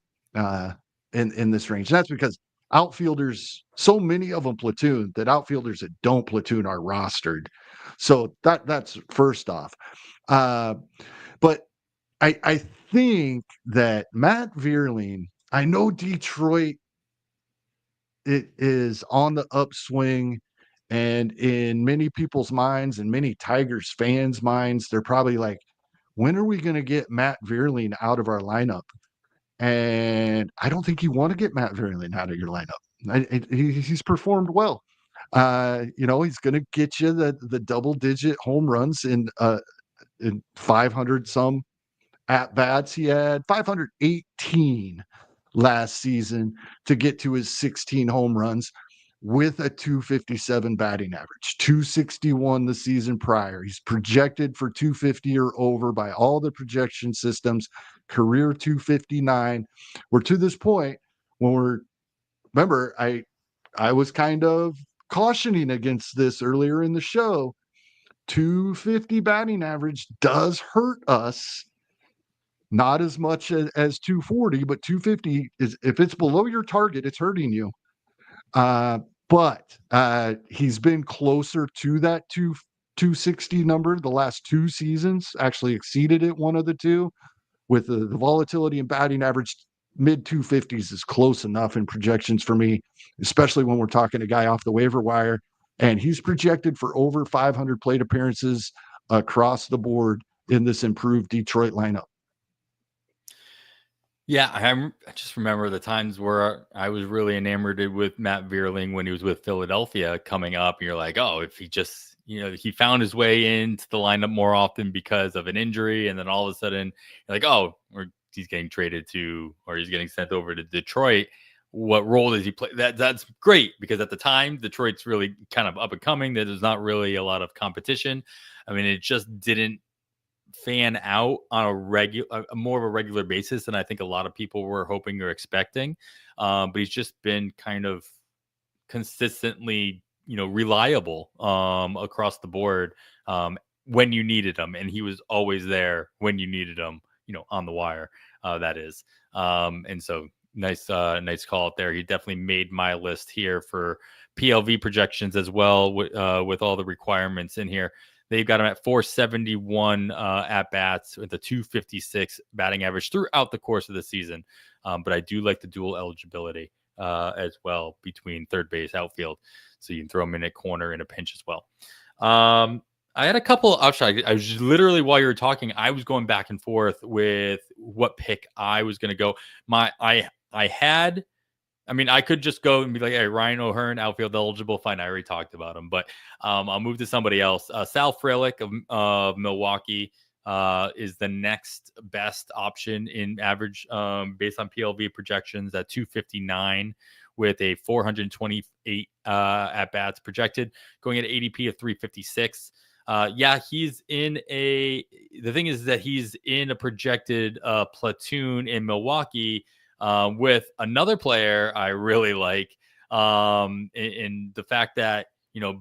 in this range. And that's because outfielders, so many of them platoon, that outfielders that don't platoon are rostered. So that's first off. But I think that Matt Vierling, I know Detroit, it is on the upswing, and in many people's minds and many Tigers fans' minds, they're probably like, when are we going to get Matt Vierling out of our lineup? And I don't think you want to get Matt Vierling out of your lineup. He's performed well. He's going to get you the double-digit home runs in 500 some at bats. He had 518 last season to get to his 16 home runs with a 257 batting average, 261 the season prior. He's projected for 250 or over by all the projection systems, career 259. We're to this point when remember, I was kind of cautioning against this earlier in the show. 250 batting average does hurt us. Not as much as 240, but 250 is, if it's below your target, it's hurting you. But he's been closer to that 260 number the last 2 seasons, actually exceeded it one of the two, with the volatility and batting average. Mid 250s is close enough in projections for me, especially when we're talking a guy off the waiver wire. And he's projected for over 500 plate appearances across the board in this improved Detroit lineup. Yeah, I just remember the times where I was really enamored with Matt Vierling when he was with Philadelphia coming up. And you're like, oh, if he just, he found his way into the lineup more often because of an injury. And then all of a sudden, you're like, oh, or he's getting traded to, or he's getting sent over to Detroit. What role does he play? That's great, because at the time, Detroit's really kind of up and coming. There's not really a lot of competition. I mean, it just didn't fan out on a more of a regular basis than I think a lot of people were hoping or expecting. But he's just been kind of consistently, reliable across the board when you needed him, and he was always there when you needed him, on the wire. That is, and so nice call out there. He definitely made my list here for PLV projections as well, with all the requirements in here. They've got him at 471 at bats with a 256 batting average throughout the course of the season. But I do like the dual eligibility as well between third base, outfield. So you can throw him in a corner in a pinch as well. I had a couple of options. I was literally, while you were talking, I was going back and forth with what pick I was going to go. I had. I mean, I could just go and be like, "Hey, Ryan O'Hearn, outfield eligible." Fine, I already talked about him, but I'll move to somebody else. Sal Frelick of Milwaukee is the next best option in average based on PLV projections at 259 with a 428 at bats projected, going at ADP of 356. Yeah, he's in a. The thing is that he's in a projected platoon in Milwaukee with another player I really like. In the fact that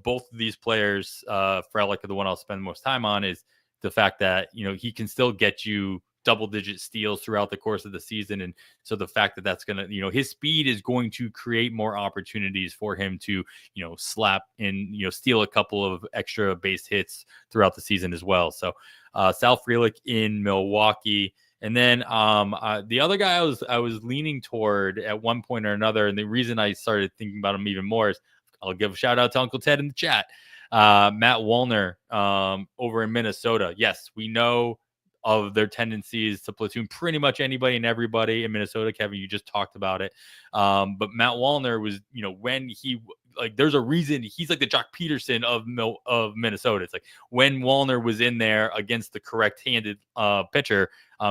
both of these players, Frelick, the one I'll spend most time on, is the fact that he can still get you double-digit steals throughout the course of the season, and so the fact that that's gonna, his speed is going to create more opportunities for him to, slap in, steal a couple of extra base hits throughout the season as well. So, Sal Frelick in Milwaukee. And then the other guy I was leaning toward at one point or another, and the reason I started thinking about him even more is I'll give a shout out to Uncle Ted in the chat. Matt Wallner over in Minnesota. Yes, we know of their tendencies to platoon pretty much anybody and everybody in Minnesota. Kevin, you just talked about it. But Matt Wallner was, when he there's a reason he's like the Jock Peterson of Minnesota. It's like when Wallner was in there against the correct-handed pitcher,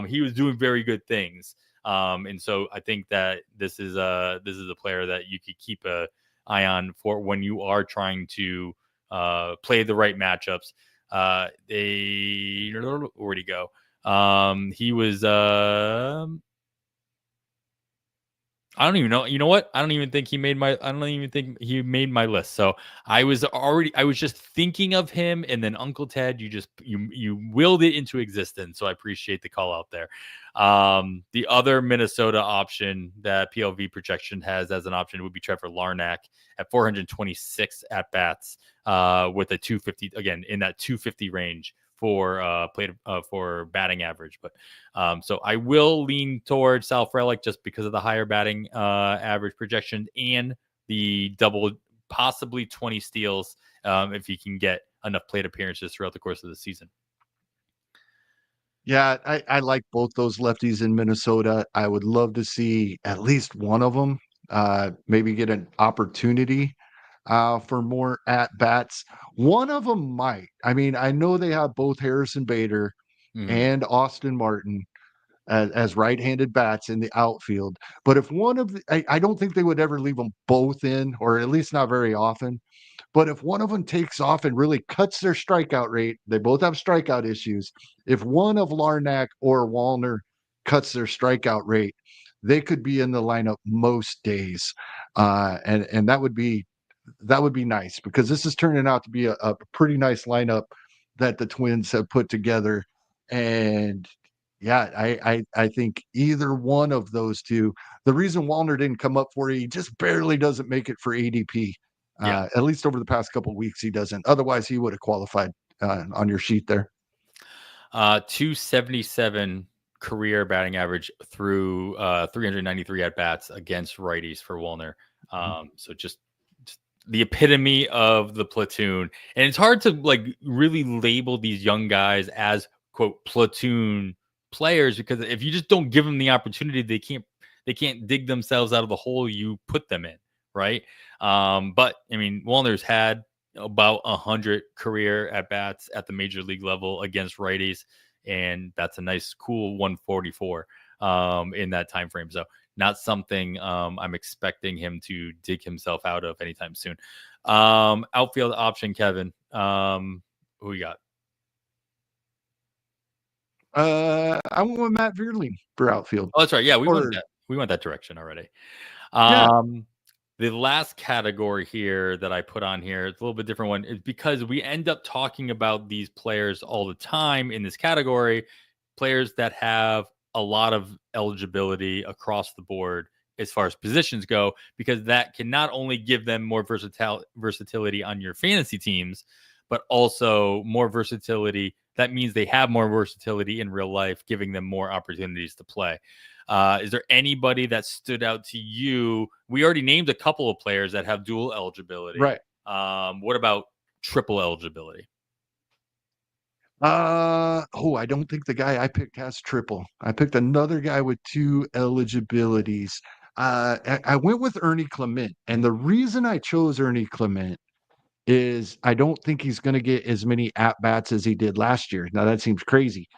he was doing very good things. And so I think that this is a player that you could keep an eye on for when you are trying to play the right matchups. Where'd he go? He was I don't even know. You know what? I don't even think he made my list. So I was just thinking of him, and then Uncle Ted, you willed it into existence. So I appreciate the call out there. The other Minnesota option that PLV projection has as an option would be Trevor Larnach at 426 at bats, with a 250, again in that 250 range for batting average. But so I will lean towards Sal Frelick just because of the higher batting average projection and the double, possibly 20 steals if he can get enough plate appearances throughout the course of the season. Yeah, I like both those lefties in Minnesota. I would love to see at least one of them maybe get an opportunity for more at bats. One of them might. I mean, I know they have both Harrison Bader and Austin Martin as right-handed bats in the outfield. But if one of I don't think they would ever leave them both in, or at least not very often. But if one of them takes off and really cuts their strikeout rate, they both have strikeout issues. If one of Larnach or Wallner cuts their strikeout rate, they could be in the lineup most days, and that would be nice because this is turning out to be a pretty nice lineup that the Twins have put together. And yeah, I think either one of those two. The reason Wallner didn't come up for you, he just barely doesn't make it for ADP. Yeah. At least over the past couple of weeks, he doesn't. Otherwise, he would have qualified on your sheet there. 277 career batting average through 393 at bats against righties for Wallner. So just the epitome of the platoon. And it's hard to really label these young guys as quote platoon players, because if you just don't give them the opportunity, they can't dig themselves out of the hole you put them in, right? But I mean, Wallner's had about 100 career at bats at the major league level against righties, and that's a nice, cool 144 in that time frame. So not something I'm expecting him to dig himself out of anytime soon. Outfield option, Kevin. Who we got? I went with Matt Vierling for outfield. Oh, that's right. Yeah, we went that direction already. Yeah. The last category here that I put on here, it's a little bit different one, is because we end up talking about these players all the time in this category, players that have a lot of eligibility across the board as far as positions go, because that can not only give them more versatility on your fantasy teams, but also more versatility. That means they have more versatility in real life, giving them more opportunities to play. Is there anybody that stood out to you? We already named a couple of players that have dual eligibility. Right. What about triple eligibility? I don't think the guy I picked has triple. I picked another guy with 2 eligibilities. I went with Ernie Clement, and the reason I chose Ernie Clement is I don't think he's going to get as many at bats as he did last year. Now that seems crazy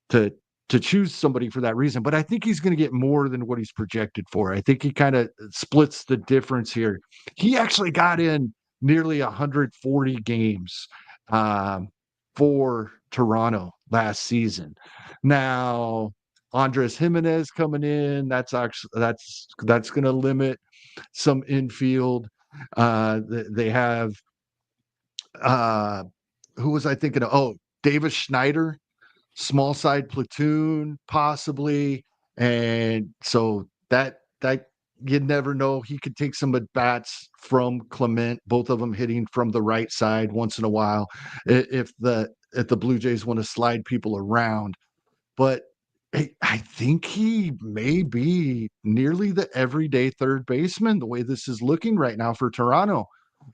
to to choose somebody for that reason, but I think he's going to get more than what he's projected for. I think he kind of splits the difference here. He actually got in nearly 140 games um, for Toronto last season. Now, Andres Jimenez coming in, that's going to limit some infield. They have uh, who was I thinking of? Oh, Davis Schneider, small side platoon, possibly. And so that you never know. He could take some at bats from Clement, both of them hitting from the right side once in a while, if the Blue Jays want to slide people around. But I think he may be nearly the everyday third baseman the way this is looking right now for Toronto.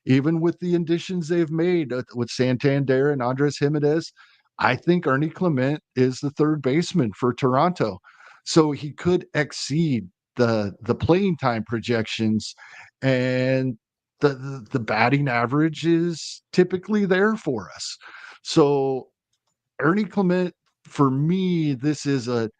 Even with the additions they've made with Santander and Andres Jimenez, I think Ernie Clement is the third baseman for Toronto. So he could exceed the playing time projections, and the batting average is typically there for us. So Ernie Clement, for me, this is a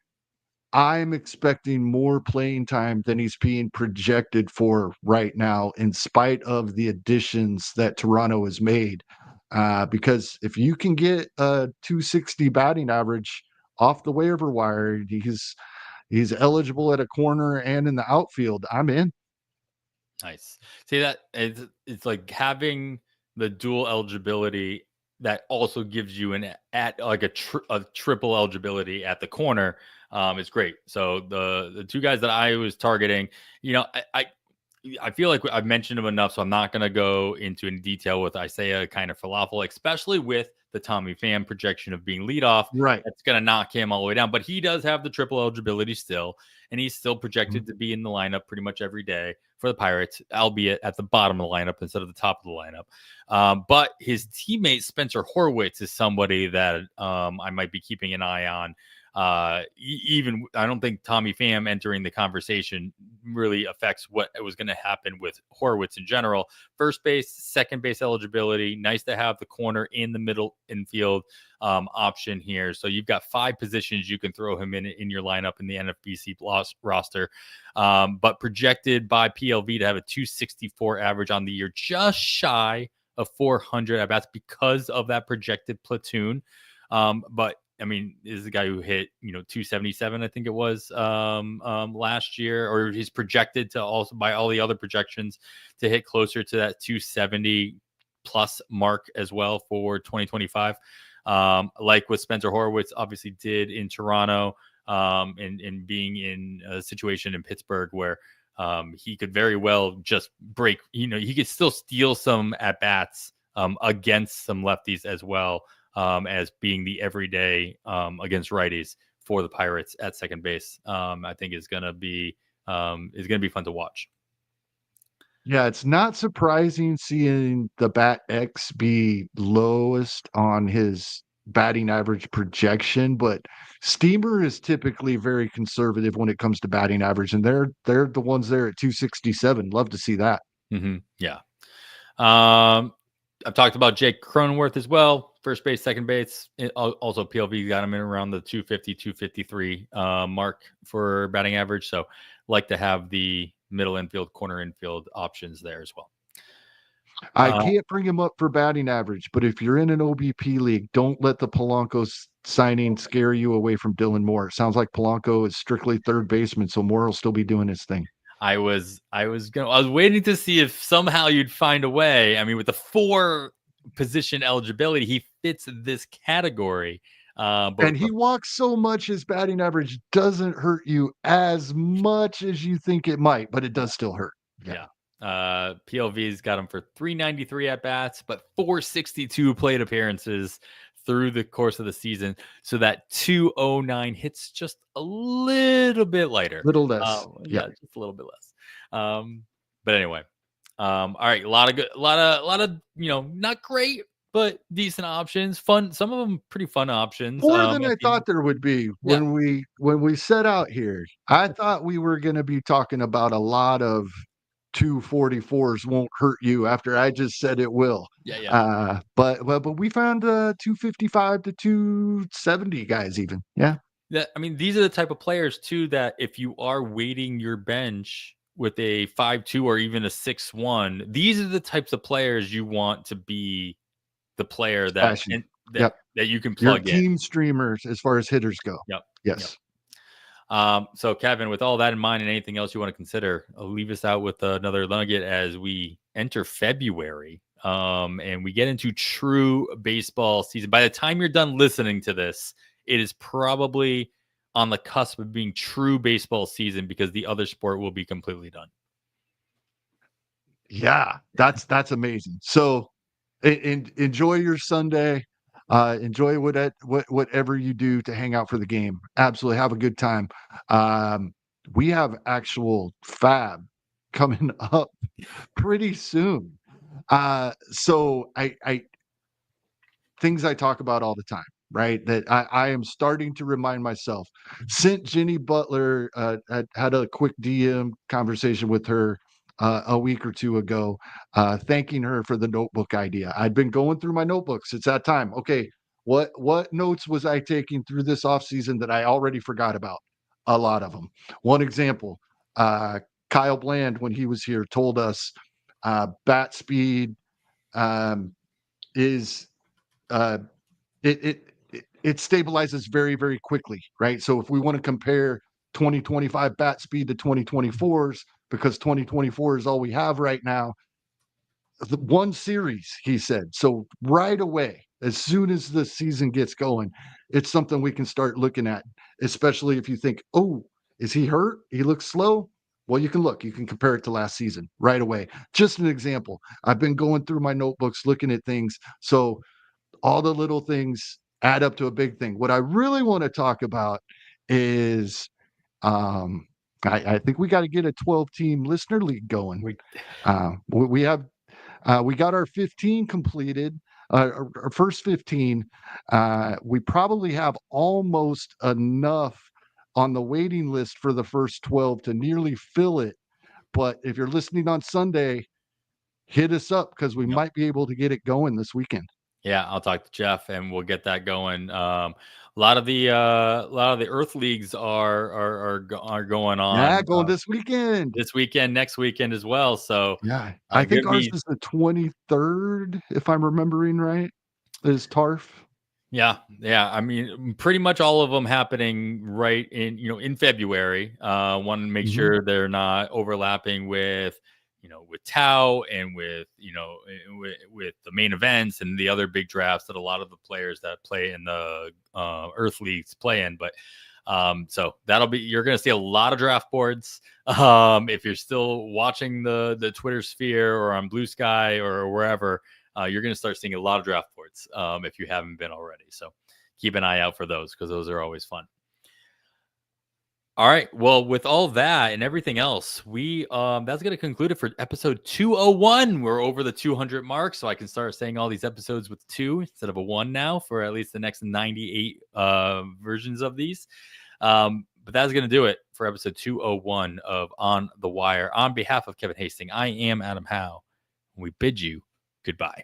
I'm expecting more playing time than he's being projected for right now, in spite of the additions that Toronto has made. Because if you can get a 260 batting average off the waiver wire, he's eligible at a corner and in the outfield. I'm in. Nice. See that it's like having the dual eligibility that also gives you an at like a triple eligibility at the corner. Is great. So the two guys that I was targeting, I feel like I've mentioned him enough, so I'm not going to go into any detail with Isaiah kind of falafel, especially with the Tommy Pham projection of being leadoff. Right. That's going to knock him all the way down. But he does have the triple eligibility still, and he's still projected to be in the lineup pretty much every day for the Pirates, albeit at the bottom of the lineup instead of the top of the lineup. But his teammate Spencer Horwitz is somebody that I might be keeping an eye on. Even I don't think Tommy Pham entering the conversation really affects what was going to happen with Horwitz in general. First base, second base eligibility. Nice to have the corner in the middle infield option here. So you've got 5 positions you can throw him in your lineup in the NFBC roster. But projected by PLV to have a 264 average on the year, just shy of 400 at bats because of that projected platoon. But I mean, is the guy who hit, 277, I think it was last year, or he's projected to also by all the other projections to hit closer to that 270 plus mark as well for 2025. Like what Spencer Horwitz obviously did in Toronto, and being in a situation in Pittsburgh where he could very well just break, he could still steal some at bats against some lefties as well. As being the everyday against righties for the Pirates at second base, I think is going to be fun to watch. Yeah, it's not surprising seeing the Bat X be lowest on his batting average projection, but Steamer is typically very conservative when it comes to batting average, and they're the ones there at 267. Love to see that. Yeah. I've talked about Jake Cronenworth as well. First base, second base. Also, PLV got him in around the 250, 253 mark for batting average. So, like to have the middle infield, corner infield options there as well. I can't bring him up for batting average, but if you're in an OBP league, don't let the Polanco signing scare you away from Dylan Moore. It sounds like Polanco is strictly third baseman, so Moore will still be doing his thing. I was waiting to see if somehow you'd find a way. I mean, with the 4 position eligibility, he fits this category. And he walks so much, his batting average doesn't hurt you as much as you think it might, but it does still hurt. Yeah. PLV's got him for 393 at bats, but 462 plate appearances through the course of the season. So that 209 hits just a little bit lighter. Little less. Just a little bit less. But anyway, all right, a lot of not great but decent options. Fun. Some of them pretty fun options. More than At I the end. thought there would be Yeah. when we set out here. I thought we were gonna be talking about a lot of 244s won't hurt you after I just said it will. Yeah. Yeah. But we found 255 to 270 guys even. Yeah. Yeah. I mean, these are the type of players too that if you are weighting your bench with a 5-2 or even a 6-1, these are the types of players you want to be the player that Smashing. and that Yep. that you can Your plug in. team streamers as far as hitters go. Yep. Yep. Yes. So Kevin, with all that in mind and anything else you want to consider, I'll leave us out with another nugget as we enter February. And we get into true baseball season. By the time you're done listening to this, it is probably on the cusp of being true baseball season because the other sport will be completely done. Yeah, that's amazing. So enjoy your Sunday. Enjoy whatever you do to hang out for the game. Absolutely have a good time. We have actual fab coming up pretty soon. So I things I talk about all the time, right? That I am starting to remind myself. Sent Jenny Butler, had a quick DM conversation with her a week or two ago, thanking her for the notebook idea. I'd been going through my notebooks. It's that time. Okay, what notes was I taking through this off season that I already forgot about? A lot of them. One example, Kyle Bland, when he was here, told us bat speed is uh, it stabilizes very, very quickly, right? So if we want to compare 2025 bat speed to 2024's, because 2024 is all we have right now, the one series, he said. So right away, as soon as the season gets going, it's something we can start looking at, especially if you think, oh, is he hurt? He looks slow. Well, you can look, you can compare it to last season right away. Just an example. I've been going through my notebooks looking at things. So all the little things add up to a big thing. What I really want to talk about is um, I think we got to get a 12-team listener league going. We We have we got our 15 completed, our first 15. We probably have almost enough on the waiting list for the first 12 to nearly fill it. But if you're listening on Sunday, hit us up because we Yep. might be able to get it going this weekend. Yeah, I'll talk to Jeff and we'll get that going. A lot of the Earth leagues are going Yeah, on going this weekend. this weekend, next weekend as well. So Yeah, I think gonna ours be is the 23rd, if I'm remembering right, is TARF. yeah, yeah. I mean, pretty much all of them happening right in February. Want to make Mhm. sure they're not overlapping with with Tau and with the main events and the other big drafts that a lot of the players that play in the Earth leagues play in. But so you're going to see a lot of draft boards. If you're still watching the Twitter sphere or on Blue Sky or wherever, you're going to start seeing a lot of draft boards if you haven't been already. So keep an eye out for those because those are always fun. All right. Well, with all that and everything else, we that's going to conclude it for episode 201. We're over the 200 mark, so I can start saying all these episodes with 2 instead of a 1 now for at least the next 98 versions of these. But that's going to do it for episode 201 of On the Wire. On behalf of Kevin Hastings, I am Adam Howe. We bid you goodbye.